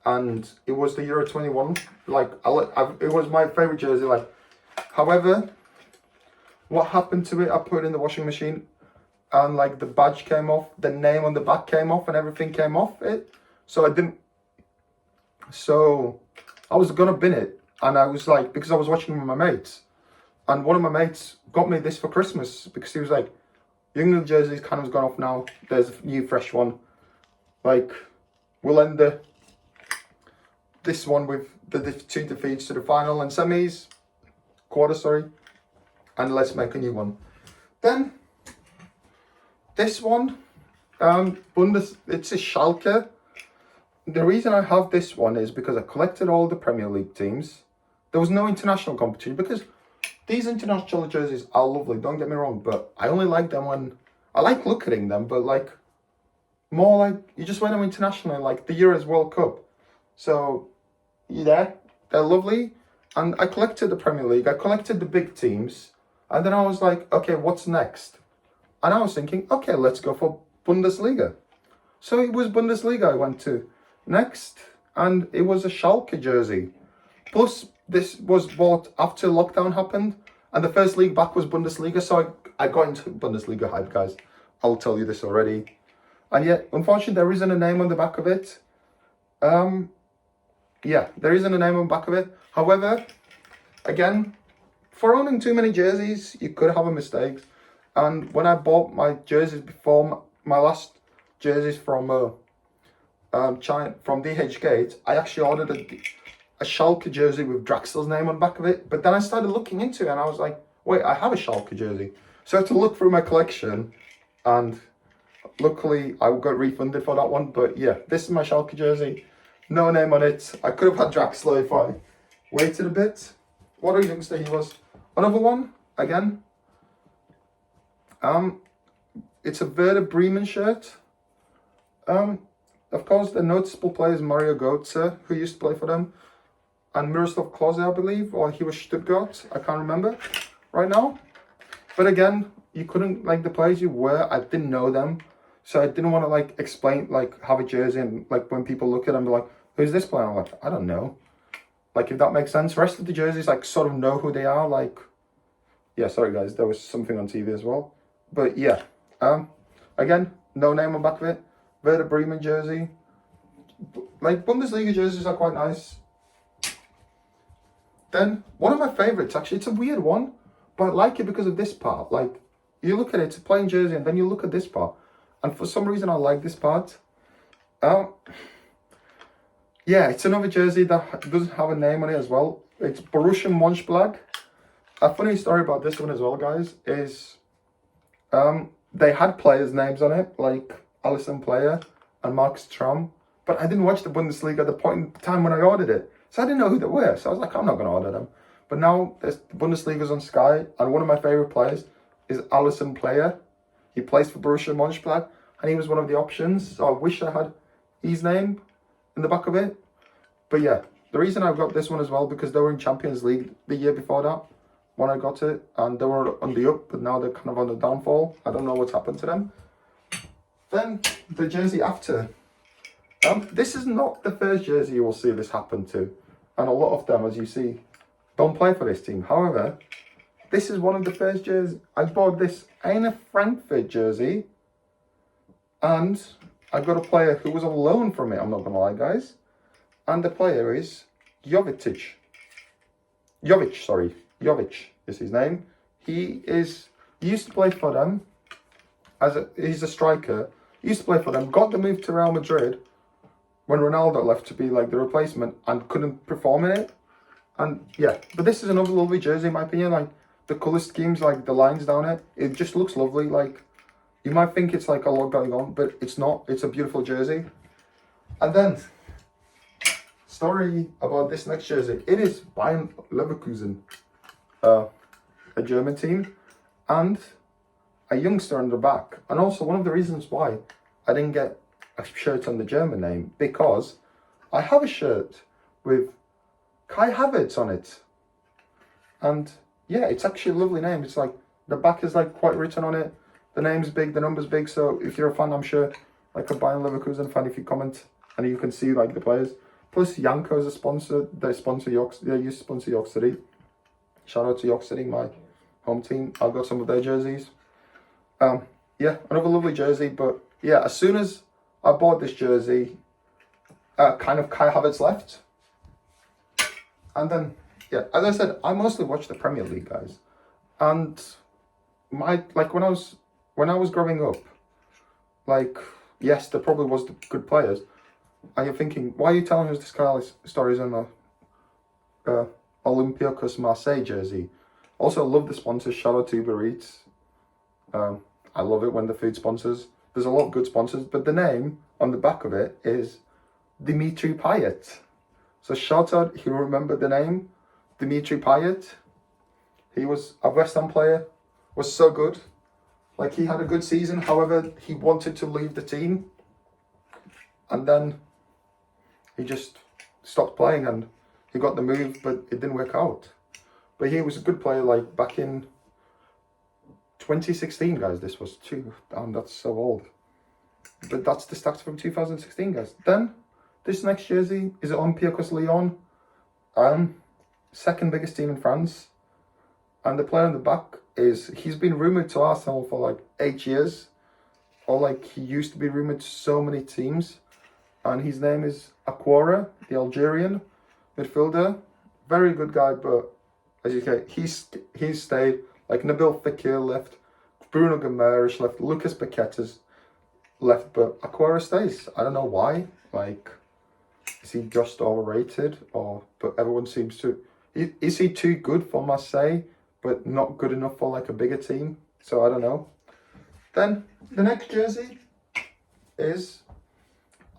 Speaker 1: and it was the Euro 21. Like, it was my favorite jersey. Like, however, what happened to it? I put it in the washing machine, and like the badge came off, the name on the back came off, and everything came off it. So I was gonna bin it, and I was like, because I was watching with my mates, and one of my mates got me this for Christmas because he was like, your England jersey's kind of gone off now. There's a new fresh one. Like, we'll end this one with the 2 defeats to the final and semis, and let's make a new one. Then this one, it's a Schalke. The reason I have this one is because I collected all the Premier League teams. There was no international competition because these international jerseys are lovely, don't get me wrong, but I only like them when I like looking at them, but like more like you just wear them internationally, like the Euros, World Cup. So yeah, they're lovely. And I collected the Premier League, I collected the big teams, and then I was like, okay, what's next? And I was thinking, okay, let's go for Bundesliga. So it was Bundesliga I went to next, and it was a Schalke jersey. Plus, this was bought after lockdown happened, and the first league back was Bundesliga, so I got into Bundesliga hype, guys. I'll tell you this already. And yet, unfortunately, there isn't a name on the back of it. Yeah, there isn't a name on the back of it. However, again, for owning too many jerseys, you could have a mistake. And when I bought my jerseys before my last jerseys from China, from DHgate, I actually ordered a Schalke jersey with Draxler's name on the back of it. But then I started looking into it and I was like, wait, I have a Schalke jersey. So I had to look through my collection, and luckily I got refunded for that one. But yeah, this is my Schalke jersey. No name on it. I could have had Draxler if I waited a bit. What a youngster he was. Another one, again. It's a Werder Bremen shirt. Of course, the noticeable players Mario Götze, who used to play for them, and Miroslav Klose, I believe, or he was Stuttgart. I can't remember right now. But again, you couldn't, like, the players you were, I didn't know them. So I didn't want to, like, explain, like, have a jersey and, like, when people look at them, be like, who's this player? I'm like, I don't know. Like, if that makes sense. The rest of the jerseys, like, sort of know who they are. Like, yeah, sorry, guys. There was something on TV as well. But, yeah. Again, no name on the back of it. Werder Bremen jersey. Like, Bundesliga jerseys are quite nice. Then, one of my favourites, actually, it's a weird one, but I like it because of this part. Like, you look at it, it's a plain jersey, and then you look at this part. And for some reason, I like this part. Yeah, it's another jersey that doesn't have a name on it as well. It's Borussia Mönchengladbach. A funny story about this one as well, guys, is they had players' names on it, like Alisson Player and Marcus Thuram, but I didn't watch the Bundesliga at the point in time when I ordered it. So I didn't know who they were. So I was like, I'm not going to order them. But now the Bundesliga's on Sky, and one of my favourite players is Alisson Player. He plays for Borussia Mönchengladbach, and he was one of the options. So I wish I had his name in the back of it. But yeah, the reason I got this one as well, because they were in Champions League the year before that when I got it, and they were on the up, but now they're kind of on the downfall. I don't know what's happened to them. Then the jersey after. This is not the first jersey you will see this happen to, and a lot of them, as you see, don't play for this team. However, this is one of the first jerseys. I bought this Eintracht Frankfurt jersey, and I got a player who was on loan from it, I'm not going to lie, guys. And the player is Jovic is his name. He used to play for them. He's a striker. He used to play for them, got the move to Real Madrid when Ronaldo left to be like the replacement and couldn't perform in it. And yeah, but this is another lovely jersey in my opinion. Like the colour schemes, like the lines down it just looks lovely. Like you might think it's like a lot going on, but it's not. It's a beautiful jersey. And then story about this next jersey. It is Bayern Leverkusen, a German team, and a youngster on the back. And also one of the reasons why I didn't get a shirt on the German name, because I have a shirt with Kai Havertz on it. And yeah, it's actually a lovely name. It's like the back is like quite written on it. The name's big, the number's big. So if you're a fan, I'm sure, like a Bayern Leverkusen fan, if you comment and you can see like the players. Plus Janko is a sponsor. They sponsor they used to sponsor York City. Shout out to York City, my home team. I've got some of their jerseys. Yeah, another lovely jersey. But yeah, as soon as I bought this jersey, kind of Kai Havertz left. And then, yeah, as I said, I mostly watch the Premier League, guys. And when I was growing up, like, yes, there probably was the good players. And you're thinking, why are you telling us this stories on the Olympiacos Marseille jersey? Also, I love the sponsors. Shout out to Uber Eats. I love it when the food sponsors. There's a lot of good sponsors, but the name on the back of it is Dimitri Payet. So shout out, if you remember the name, Dimitri Payet. He was a West Ham player, was so good. Like, he had a good season, however, he wanted to leave the team. And then he just stopped playing and he got the move, but it didn't work out. But he was a good player, like, back in 2016, guys. This was too. Damn, that's so old. But that's the stats from 2016, guys. Then this next jersey is Olympiacos Lyon, second biggest team in France, and the player on the back he's been rumored to Arsenal for like 8 years, or like he used to be rumored to so many teams, and his name is Aouara, the Algerian midfielder. Very good guy, but as you say, he's stayed. Like Nabil Fekir left, Bruno Guimaraes left, Lucas Paqueta's left, but Aouara stays. I don't know why. Like, is he just overrated, but everyone seems to. Is he too good for Marseille, but not good enough for like a bigger team? So I don't know. Then the next jersey is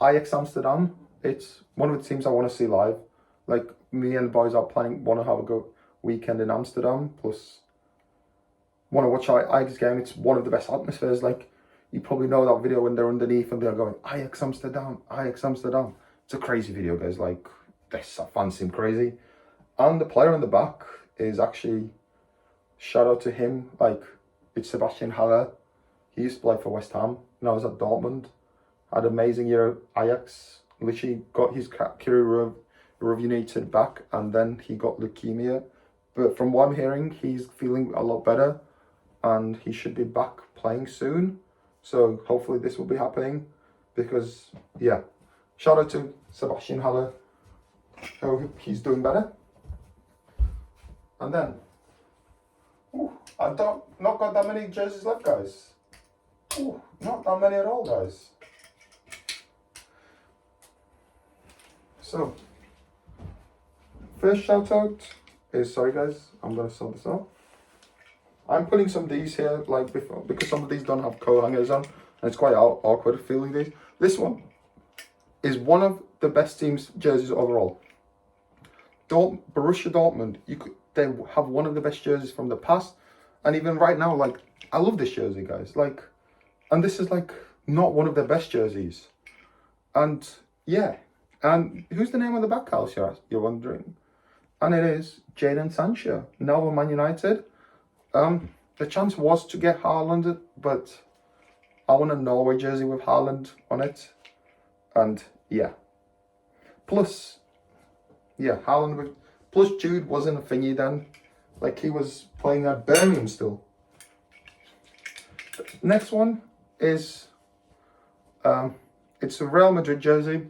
Speaker 1: Ajax Amsterdam. It's one of the teams I want to see live. Like, me and the boys want to have a good weekend in Amsterdam. Plus, want to watch Ajax game. It's one of the best atmospheres. Like, you probably know that video when they're underneath and they're going, Ajax Amsterdam, Ajax Amsterdam. It's a crazy video, guys. Like, this fans seem crazy. And the player in the back is actually, shout out to him. Like, it's Sebastian Haller. He used to play for West Ham. Now he's at Dortmund. Had an amazing year at Ajax. Literally got his career rejuvenated back, and then he got leukemia. But from what I'm hearing, he's feeling a lot better, and he should be back playing soon. So hopefully this will be happening, because yeah, shout out to Sebastian Haller. Hope he's doing better. And then, I've not got that many jerseys left, guys. Not that many at all, guys. So, first shout out is, sorry guys, I'm gonna sort this out. I'm putting some of these here, like before, because some of these don't have coat hangers on, and it's quite awkward feeling these. This one is one of the best teams' jerseys overall. Borussia Dortmund, they have one of the best jerseys from the past, and even right now, like, I love this jersey, guys. Like, and this is like not one of their best jerseys, and yeah. And who's the name on the back, Carlos, you're wondering? And it is Jadon Sancho, now with Man United. The chance was to get Haaland, but I want a Norway jersey with Haaland on it. And yeah. Plus, yeah, Haaland with... Plus Jude wasn't a thingy then. Like, he was playing at Birmingham still. Next one is... it's a Real Madrid jersey.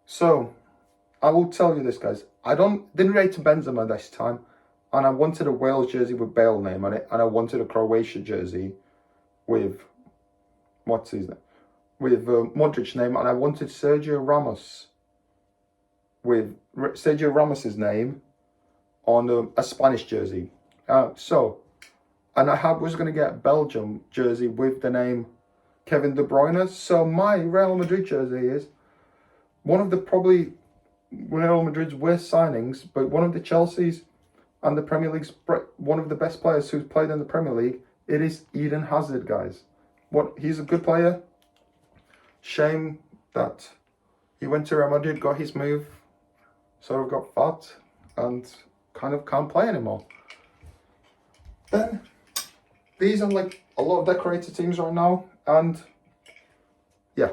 Speaker 1: So, I will tell you this, guys. I didn't rate Benzema this time, and I wanted a Wales jersey with Bale name on it, and I wanted a Croatia jersey with what's his name, with Modric name, and I wanted Sergio Ramos with Sergio Ramos's name on a Spanish jersey. And I was going to get Belgium jersey with the name Kevin De Bruyne. So my Real Madrid jersey is one of the probably Real Madrid's worst signings, but one of the Chelsea's and the Premier League's one of the best players who's played in the Premier League. It is Eden Hazard, guys. He's a good player. Shame that he went to Real Madrid, got his move, sort of got fat, and kind of can't play anymore. Then these are like a lot of decorated teams right now, and yeah,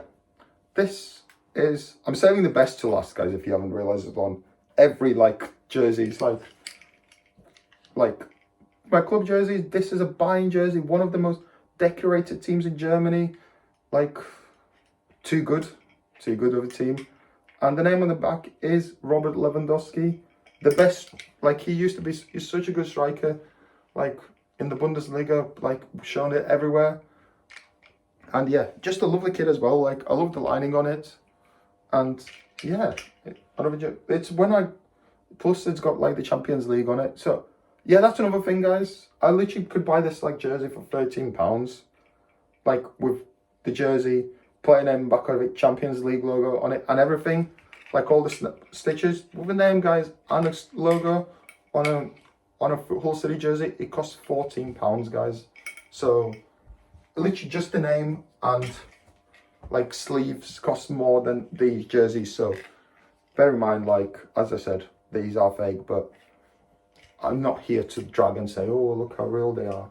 Speaker 1: this is, I'm saving the best to last, guys, if you haven't realised it on every, like, jerseys, like my club jerseys. This is a Bayern jersey, one of the most decorated teams in Germany, like, too good of a team. And the name on the back is Robert Lewandowski, the best, like, he's such a good striker, like, in the Bundesliga, like, shown it everywhere. And yeah, just a lovely kid as well. Like, I love the lining on it. And yeah, plus it's got like the Champions League on it. So yeah, that's another thing, guys. I literally could buy this like jersey for £13, like with the jersey, player name back of it, Champions League logo on it, and everything, like all the stitches with the name, guys, and a logo on a Hull City jersey. It costs £14, guys. So literally just the name and like sleeves cost more than these jerseys. So bear in mind, like, as I said, these are fake, but I'm not here to drag and say, oh, look how real they are.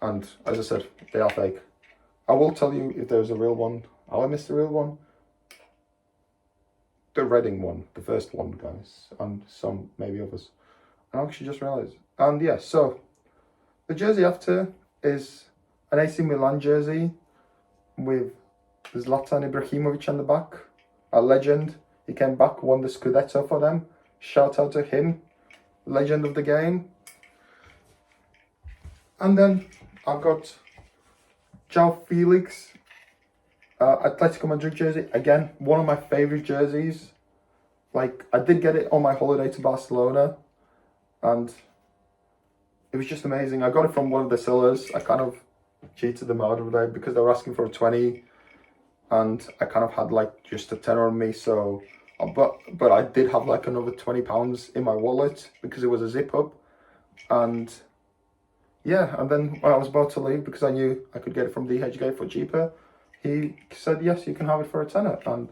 Speaker 1: And as I said, they are fake. I will tell you if there's a real one. How I missed the real one? The Reading one, the first one, guys, and some maybe others. I actually just realised. And yeah, so the jersey after is an AC Milan jersey with Zlatan Ibrahimovic on the back, a legend. He came back, won the Scudetto for them. Shout out to him, legend of the game. And then I've got João Felix, Atletico Madrid jersey. Again, one of my favourite jerseys. Like, I did get it on my holiday to Barcelona, and it was just amazing. I got it from one of the sellers. I kind of cheated them out of there because they were asking for a 20, and I kind of had like just a tenner on me. So, but I did have like another £20 in my wallet because it was a zip up, and yeah. And then when I was about to leave, because I knew I could get it from DHgate for cheaper, he said, yes, you can have it for a tenner. And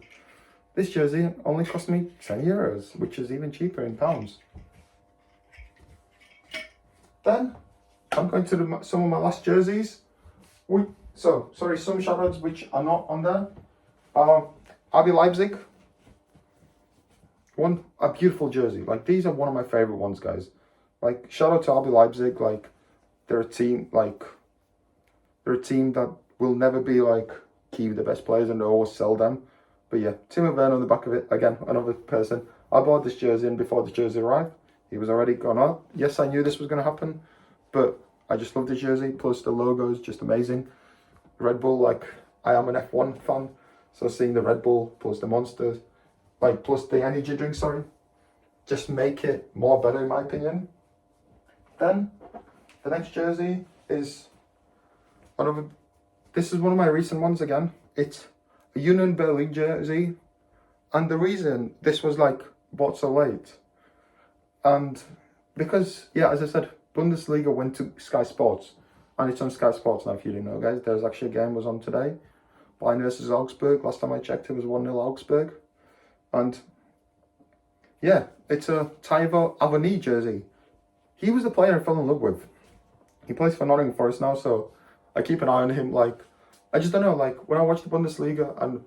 Speaker 1: this jersey only cost me €10, which is even cheaper in pounds. Then I'm going to do some of my last jerseys. Some shoutouts which are not on there. RB Leipzig. A beautiful jersey. Like, these are one of my favorite ones, guys. Like, shout out to RB Leipzig. Like, they're a team that will never be like keep the best players and always sell them. But yeah, Timo Werner on the back of it. Again, another person. I bought this jersey and before the jersey arrived, he was already gone out. Yes, I knew this was going to happen, but I just love the jersey. Plus the logo is just amazing. Red Bull, like, I am an F1 fan, so seeing the Red Bull plus the Monsters, like, plus the energy drink, just make it more better in my opinion. Then the next jersey is this is one of my recent ones again. It's a Union Berlin jersey, and the reason this was like bought so late, and because, yeah, as I said, Bundesliga went to Sky Sports, and it's on Sky Sports now. If you didn't know, guys, there's actually a game was on today, Bayern versus Augsburg. Last time I checked, it was 1-0 Augsburg, and yeah, it's a Taiwo Avoni jersey. He was the player I fell in love with. He plays for Nottingham Forest now, so I keep an eye on him. Like, I just don't know, like, when I watch the Bundesliga and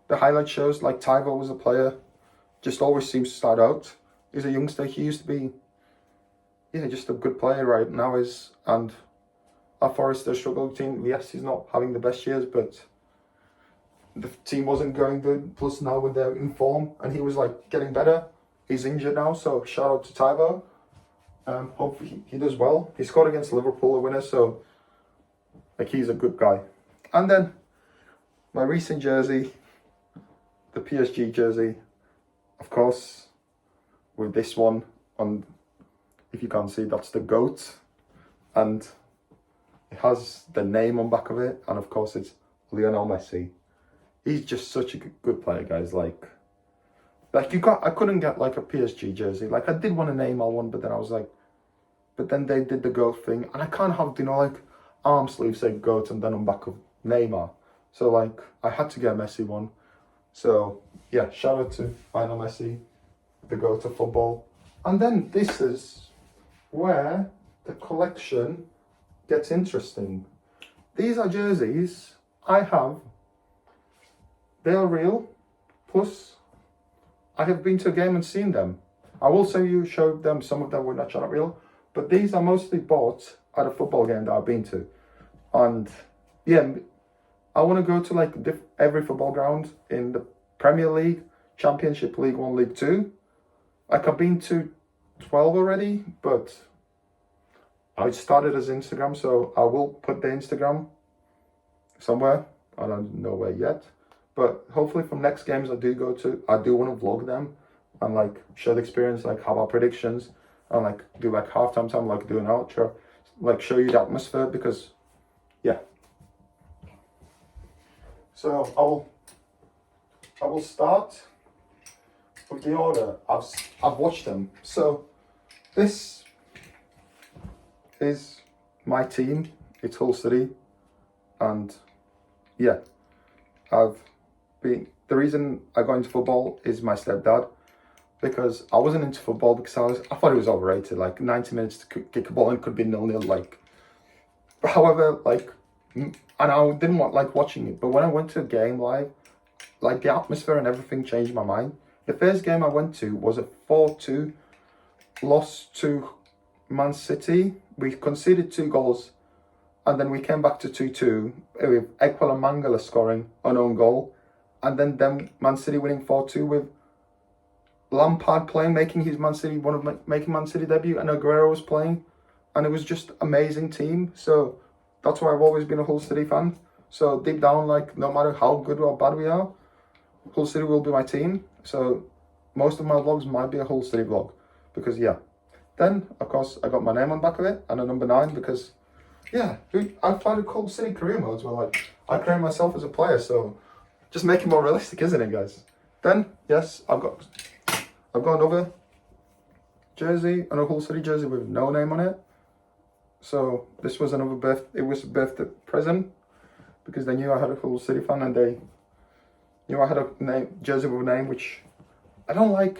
Speaker 1: the highlight shows, like, Taiwo was a player, just always seems to start out. He's a youngster. He used to be, yeah, just a good player right now. And at Forest, they're a struggling team. Yes, he's not having the best years, but the team wasn't going good. Plus now when they're in form, and he was, like, getting better. He's injured now, so shout out to Taiwo. Hopefully he does well. He scored against Liverpool, a winner, so like, he's a good guy. And then my recent jersey, the PSG jersey, of course, with this one on, if you can't see, that's the GOAT, and it has the name on back of it, and of course it's Lionel Messi. He's just such a good player, guys. Like I couldn't get like a PSG jersey. Like, I did want a Neymar one, but then I was like, but then they did the GOAT thing, and I can't have, like, arm sleeve say GOAT and then on back of Neymar. So like, I had to get a Messi one. So yeah, shout out to Lionel Messi, the GOAT of football. And then this is where the collection gets interesting. These are jerseys I have. They are real. Plus, I have been to a game and seen them. I will show them some of them were not real, but these are mostly bought at a football game that I've been to. And yeah, I want to go to like every football ground in the Premier League, Championship, League 1, League 2. Like, I've been to 12 already, but I started as Instagram, so I will put the Instagram somewhere. I don't know where yet. But hopefully from next games I do want to vlog them and like show the experience, like have our predictions and like do like halftime time, like do an outro, like show you the atmosphere, because yeah. So I will start with the order I've watched them. So this is my team. It's Hull City, and yeah, the reason I got into football is my stepdad, because I wasn't into football because I thought it was overrated. Like 90 minutes to kick a ball and it could be 0-0. Like, However, like, and I didn't want like watching it, but when I went to a game live, like the atmosphere and everything changed my mind. The first game I went to was a 4-2 loss to Man City. We conceded 2 goals, and then we came back to 2-2 with Ekwela Mangala scoring an own goal, and then Man City winning 4-2 with Lampard playing, making Man City debut, and Aguero was playing, and it was just amazing team. So that's why I've always been a Hull City fan. So deep down, like, no matter how good or bad we are, Hull City will be my team. So most of my vlogs might be a Hull City vlog, because yeah. Then of course I got my name on the back of it and a number 9 because yeah, I find Hull City career modes where like I create myself as a player. So just make it more realistic, isn't it, guys? Then yes, I've got another jersey, another Hull City jersey with no name on it. So this was another it was a birthday present because they knew I had a Hull City fan, and they knew I had a jersey with a name, which I don't like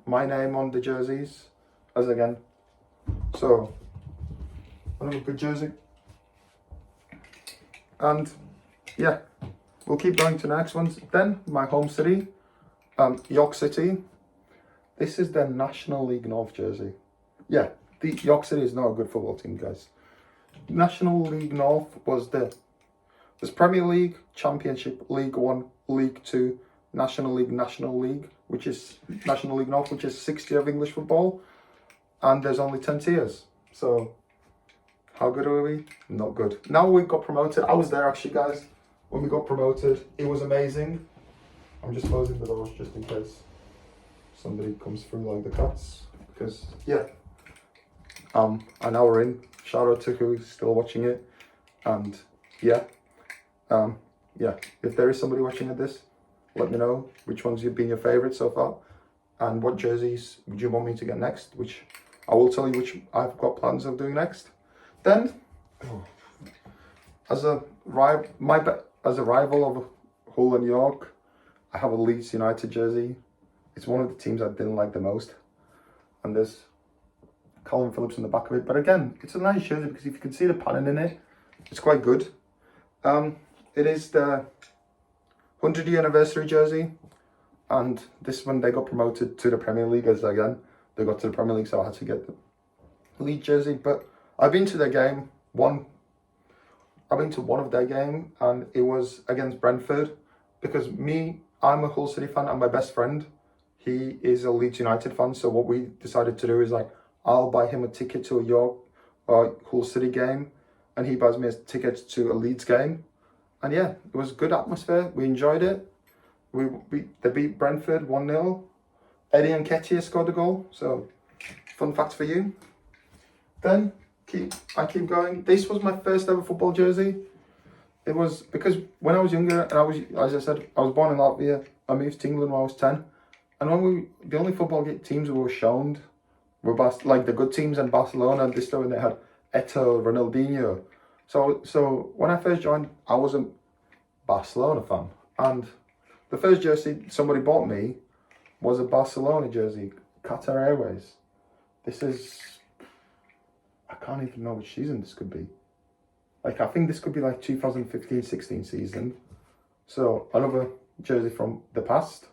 Speaker 1: my name on the jerseys, as again. So another good jersey. And yeah, we'll keep going to the next ones. Then my home city, York City. This is their National League North jersey. Yeah, the York City is not a good football team, guys. National League North was there's Premier League, Championship, League One, League Two, National League, which is National League North, which is 60 of English football, and there's only 10 tiers. So how good are we? Not good. Now we got promoted. I was there actually, guys, when we got promoted. It was amazing. I'm just closing the doors just in case somebody comes through like the cats, because yeah, an hour in. Shout out to who's still watching it, and yeah, yeah. If there is somebody watching this, let me know which ones have been your favourite so far, and what jerseys would you want me to get next. Which I will tell you which I've got plans of doing next. Then, as a rival of Hull and York, I have a Leeds United jersey. It's one of the teams I didn't like the most, and there's Colin Phillips in the back of it. But again, it's a nice jersey because if you can see the pattern in it, it's quite good. It is the 100th anniversary jersey, and this one they got promoted to the Premier League as again. They got to the Premier League, so I had to get the League jersey. But I've been to their game. I've been to one of their game, and it was against Brentford, because I'm a Hull City fan, and my best friend, he is a Leeds United fan. So what we decided to do is like, I'll buy him a ticket to a York or Hull City game, and he buys me a ticket to a Leeds game. And yeah, it was a good atmosphere. We enjoyed it. They beat Brentford 1-0. Eddie Nketiah scored a goal. So fun fact for you. Then I keep going. This was my first ever football jersey. It was because when I was younger, and as I said, I was born in Latvia. I moved to England when I was 10. And when the only football teams we were shown were like the good teams, and Barcelona and this stuff, and they had Eto'o, Ronaldinho. So when I first joined, I was a Barcelona fan, and the first jersey somebody bought me was a Barcelona jersey, Qatar Airways. This is, I can't even know which season this could be. Like, I think this could be like 2015-16 season. So another jersey from the past.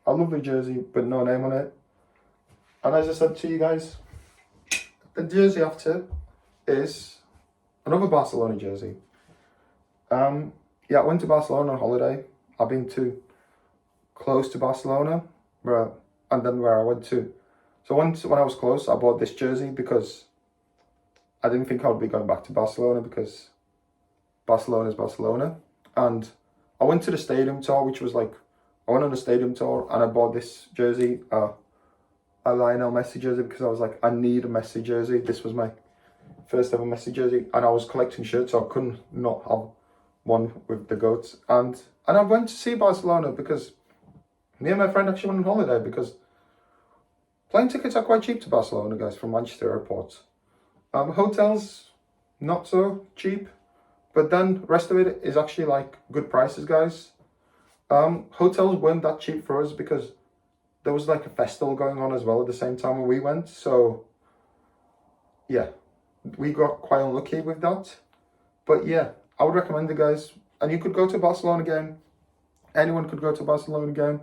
Speaker 1: I love the jersey, but no name on it. And as I said to you guys, the jersey after is another Barcelona jersey. Yeah, I went to Barcelona on holiday. I've been close to Barcelona, and then where I went to. So when I was close, I bought this jersey because I didn't think I would be going back to Barcelona, because Barcelona is Barcelona. And I went to the stadium tour, which was like, I went on a stadium tour and I bought this jersey, a Lionel Messi jersey, because I was like, I need a Messi jersey. This was my first ever Messi jersey, and I was collecting shirts, so I couldn't not have one with the goats. And I went to see Barcelona because me and my friend actually went on holiday, because plane tickets are quite cheap to Barcelona, guys, from Manchester airport. Hotels, not so cheap, but then the rest of it is actually like good prices, guys. Hotels weren't that cheap for us because there was like a festival going on as well at the same time when we went. So yeah, we got quite unlucky with that. But yeah, I would recommend it, guys. And you could go to a Barcelona game. Anyone could go to a Barcelona game.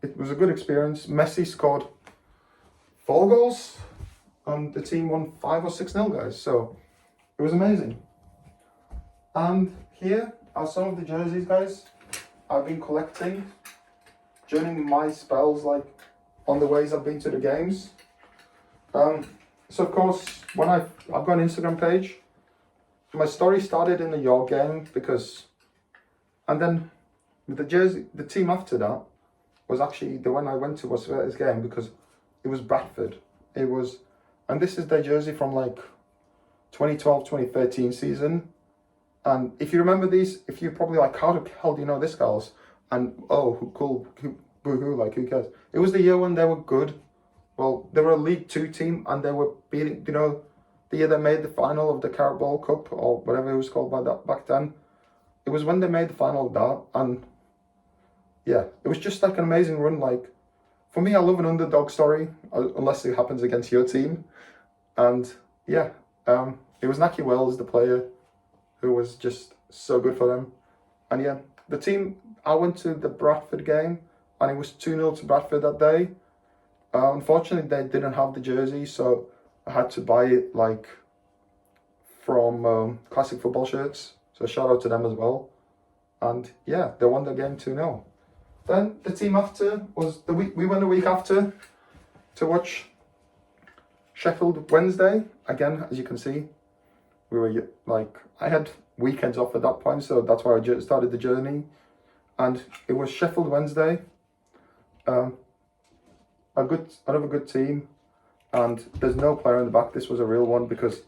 Speaker 1: It was a good experience. Messi scored 4 goals, and the team won 5 or 6-0, guys. So it was amazing. And here are some of the jerseys, guys, I've been collecting during my spells, like on the ways I've been to the games. So of course, when I've got an Instagram page. My story started in the York game and then with the team after that was actually the one I went to was this game because it was Bradford. And this is their jersey from like 2012, 2013 season. And if you remember these, if you're probably like, how the hell do you know this, girls? And cool, boo-hoo, like who cares? It was the year when they were good. Well, they were a League 2 team and they were beating, the year they made the final of the Carabao Cup or whatever it was called back then. It was when they made the final of that, and yeah, it was just like an amazing run. Like, for me, I love an underdog story, unless it happens against your team. And yeah, it was Naki Wells, the player, who was just so good for them. And yeah, the team, I went to the Bradford game, and it was 2-0 to Bradford that day. Unfortunately, they didn't have the jersey, so I had to buy it like from Classic Football Shirts. So shout out to them as well. And yeah, they won the game 2-0. Then the team after was the week. We went a week after to watch Sheffield Wednesday. Again, as you can see, we were like, I had weekends off at that point, so that's why I started the journey. And it was Sheffield Wednesday. Another good team. And there's no player in the back. This was a real one because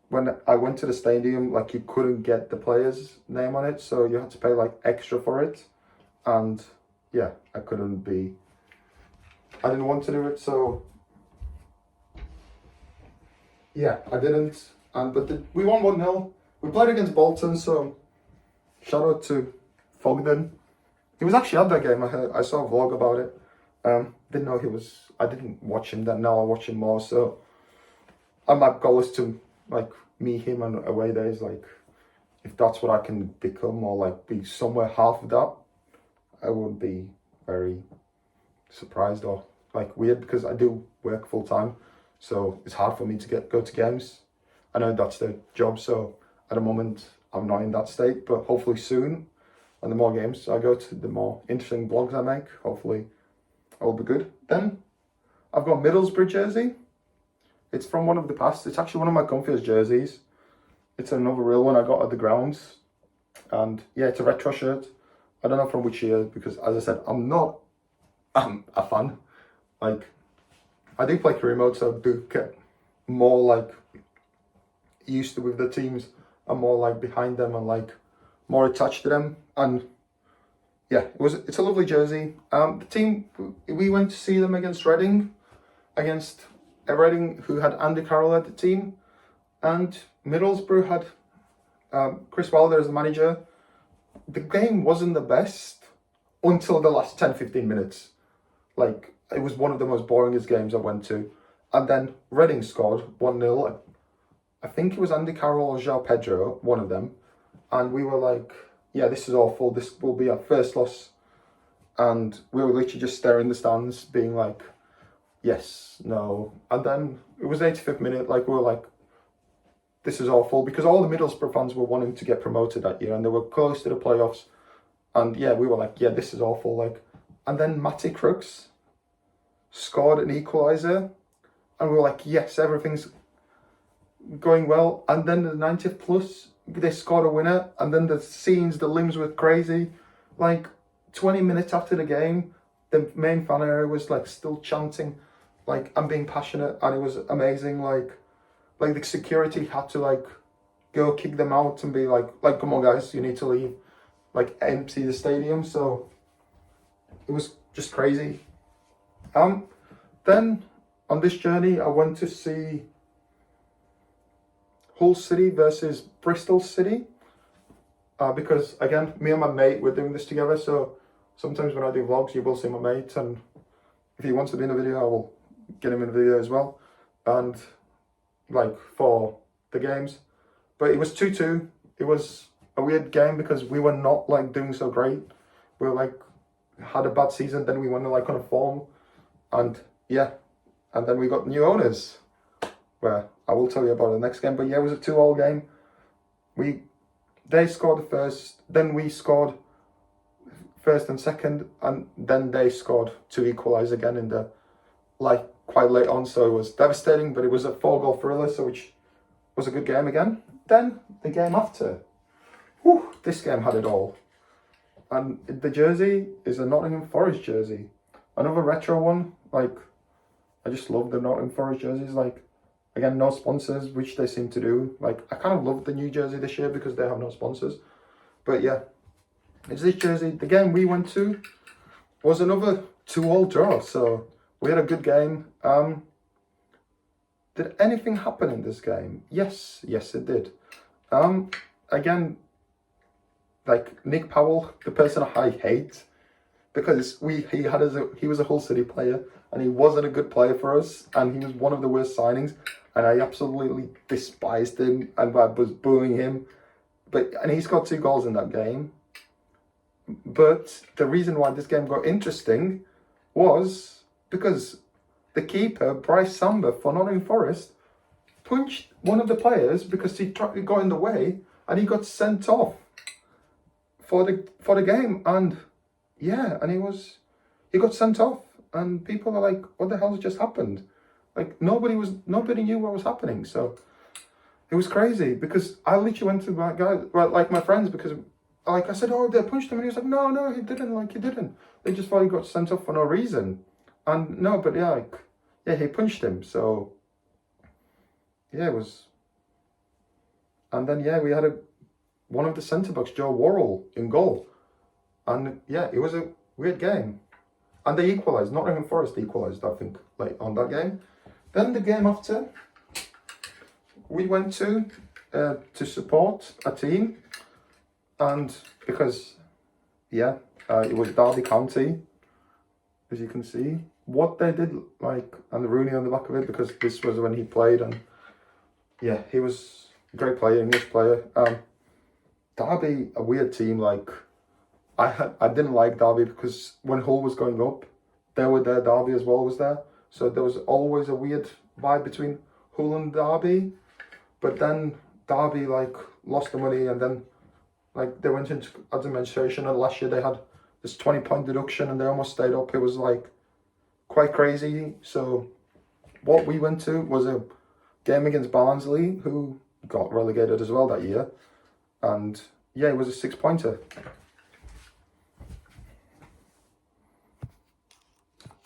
Speaker 1: when I went to the stadium, like you couldn't get the player's name on it, so you had to pay like extra for it. And yeah, I didn't want to do it, so yeah, I didn't. But we won 1-0. We played against Bolton, so shout out to Fogden. He was actually at that game. I saw a vlog about it. Didn't know he was. I didn't watch him then. Now I watch him more. So, and my goal is to like meet him on away days. Like, if that's what I can become or like be somewhere half of that, I wouldn't be very surprised or like weird because I do work full time, so it's hard for me to go to games. I know that's their job, so at the moment I'm not in that state. But hopefully soon, and the more games I go to, the more interesting vlogs I make. Hopefully, I will be good. Then I've got Middlesbrough jersey. It's from one of the past. It's actually one of my comfiest jerseys. It's another real one I got at the grounds. And yeah, it's a retro shirt. I don't know from which year because, as I said, I'm a fan. Like, I do play career mode, so I do get more like used to with the teams. I'm more like behind them and like more attached to them. And yeah, it's a lovely jersey. The team, we went to see them against Reading, who had Andy Carroll at the team, and Middlesbrough had Chris Wilder as the manager. The game wasn't the best until the last 10-15 minutes. Like, it was one of the most boringest games I went to. And then Reading scored 1-0. I think it was Andy Carroll or João Pedro, one of them. And we were like, yeah, this is awful. This will be our first loss. And we were literally just staring in the stands, being like, yes, no. And then it was 85th minute, like we were like, this is awful, because all the Middlesbrough fans were wanting to get promoted that year and they were close to the playoffs. And yeah, we were like, yeah, this is awful. Like, and then Matty Crooks scored an equaliser and we were like, yes, everything's going well. And then the 90th plus, they scored a winner, and then the limbs were crazy. Like 20 minutes after the game, the main fan area was like still chanting, like, I'm being passionate, and it was amazing. Like the security had to like go kick them out and be like come on guys, you need to leave, like empty the stadium. So it was just crazy. Then on this journey I went to see Hull City versus Bristol City, because again, me and my mate were doing this together, so sometimes when I do vlogs you will see my mate, and if he wants to be in the video I will get him in the video as well. And like for the games. But it was 2-2. It was a weird game because we were not like doing so great. We were like had a bad season, then we went like on a form, and yeah, and then we got new owners. Where I will tell you about the next game. But yeah, it was a 2-2 game. They scored the first, then we scored first and second, and then they scored to equalise again in the like quite late on. So it was devastating, but it was a 4-goal thriller, so which was a good game again. Then the game after, this game had it all. And the jersey is a Nottingham Forest jersey, another retro one. Like, I just love the Nottingham Forest jerseys. Like, again, no sponsors, which they seem to do. Like, I kind of love the new jersey this year because they have no sponsors. But yeah, it's this jersey. The game we went to was another 2-2 draw, so we had a good game. Did anything happen in this game? Yes, it did. Again, like Nick Powell, the person I hate, because he was a Hull City player and he wasn't a good player for us, and he was one of the worst signings, and I absolutely despised him and I was booing him. And he scored 2 goals in that game. But the reason why this game got interesting was because the keeper, Bryce Samba for Nottingham Forest, punched one of the players because he got in the way, and he got sent off for the game. And yeah, and he got sent off, and people are like, what the hell has just happened? Like, nobody knew what was happening. So it was crazy, because I literally went to my guy, well, like my friends, because like I said, oh, they punched him, and he was like, no, he didn't. Like, he didn't. They just thought he got sent off for no reason. And no, but yeah, he punched him. So yeah, it was. And then yeah, we had one of the centre backs, Joe Worrell, in goal. And yeah, it was a weird game. And they equalised. Nottingham Forest equalised, I think, like on that game. Then the game after, we went to support a team, and because it was Derby County, as you can see. What they did, like, and Rooney on the back of it, because this was when he played, and yeah, he was a great player, English player. Derby, a weird team. Like, I didn't like Derby because when Hull was going up, they were there. Derby as well was there, so there was always a weird vibe between Hull and Derby. But then Derby like lost the money, and then like they went into administration, and last year they had this 20-point deduction, and they almost stayed up. It was like quite crazy. So what we went to was a game against Barnsley, who got relegated as well that year, and yeah, it was a 6-pointer.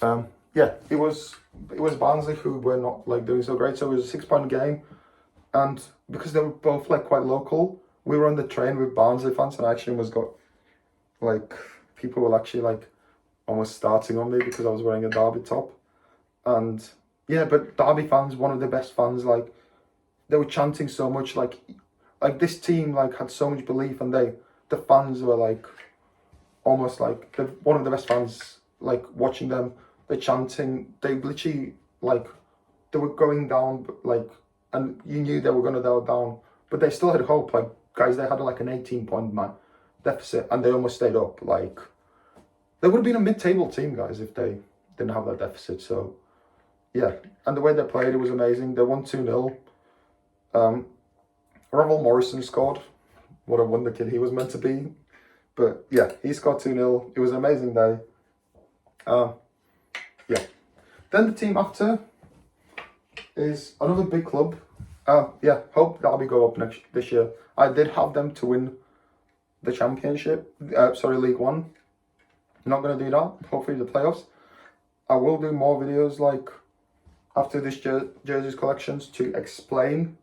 Speaker 1: It was Barnsley who were not like doing so great, so it was a 6-point game, and because they were both like quite local, we were on the train with Barnsley fans, and I actually people were actually like almost starting on me because I was wearing a Derby top. And yeah, but Derby fans, one of the best fans, like they were chanting so much, like this team like had so much belief, and the fans were like almost like one of the best fans, like watching them, they're chanting, they literally like they were going down, like, and you knew they were going to go down, but they still had hope. Like, guys, they had like an 18-point deficit, and they almost stayed up. Like, they would have been a mid-table team, guys, if they didn't have that deficit. So yeah, and the way they played, it was amazing. They won 2-0. Ravel Morrison scored. What a wonder kid he was meant to be. But yeah, he scored 2-0. It was an amazing day. Then the team after is another big club. Hope Derby go up this year. I did have them to win the championship. League One. I'm not going to do that. Hopefully the playoffs. I will do more videos like after this jerseys collections to explain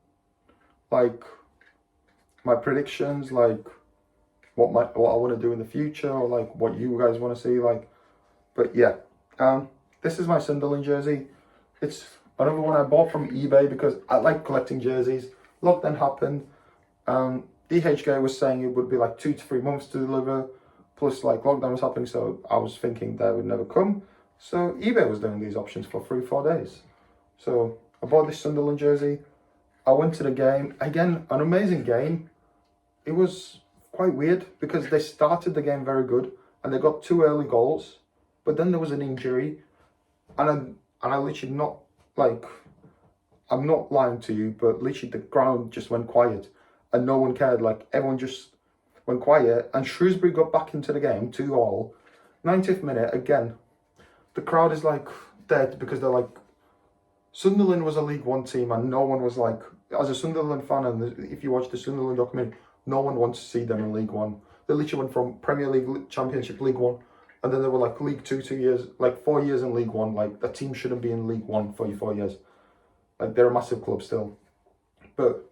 Speaker 1: like my predictions, like what I want to do in the future, or like what you guys want to see, like. But yeah, this is my Sunderland jersey. It's another one I bought from eBay because I like collecting jerseys. Lockdown happened. DHK was saying it would be like 2 to 3 months to deliver. Plus, like, lockdown was happening, so I was thinking that would never come. So eBay was doing these options for 3-4 days. So I bought this Sunderland jersey. I went to the game. Again, an amazing game. It was quite weird because they started the game very good and they got 2 early goals, but then there was an injury, and I literally not like, I'm not lying to you, but literally the ground just went quiet and no one cared. Like everyone just went quiet, and Shrewsbury got back into the game 2-2. 90th minute again. The crowd is like dead because they're like, Sunderland was a League One team and no one was like, as a Sunderland fan, and if you watch the Sunderland documentary, no one wants to see them in League One. They literally went from Premier League, Championship, League One, and then they were like League Two 2 years, like 4 years in League One. Like a team shouldn't be in League One for 4 years. Like they're a massive club still. But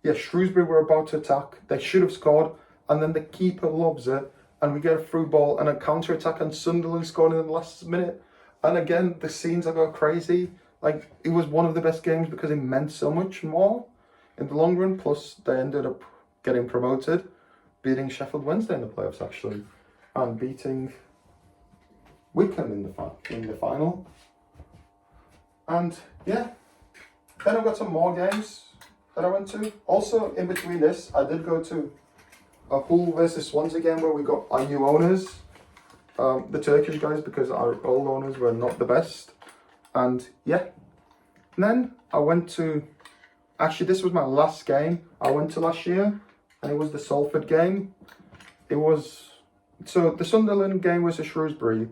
Speaker 1: yeah, Shrewsbury were about to attack. They should have scored, and then the keeper lobs it, and we get a through ball and a counter attack, and Sunderland scored in the last minute. And again, the scenes are go crazy. Like it was one of the best games because it meant so much more in the long run. Plus, they ended up getting promoted, beating Sheffield Wednesday in the playoffs actually, and beating Wycombe in the final. And yeah, then I've got some more games that I went to. Also, in between this, I did go to a Hull versus Swansea game where we got our new owners, the Turkish guys, because our old owners were not the best. And yeah, and then I went to, actually this was my last game I went to last year, and it was the Salford game. It was, so the Sunderland game versus Shrewsbury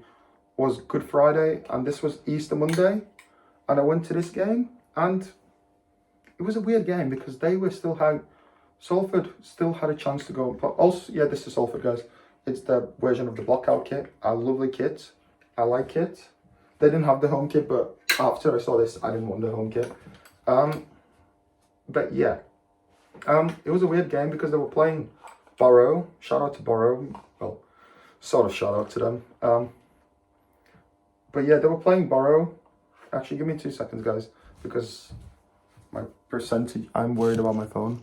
Speaker 1: was Good Friday, and this was Easter Monday, and I went to this game, and it was a weird game because they were still had, Salford still had a chance to go. But also, yeah, this is Salford, guys. It's the version of the blockout kit. A lovely kit. I like it. They didn't have the home kit, but after I saw this, I didn't want the home kit. But yeah, it was a weird game because they were playing Borough. Shout out to Borough. Well, sort of shout out to them. But yeah, they were playing Borough. Actually, give me 2 seconds, guys, because my percentage, I'm worried about my phone.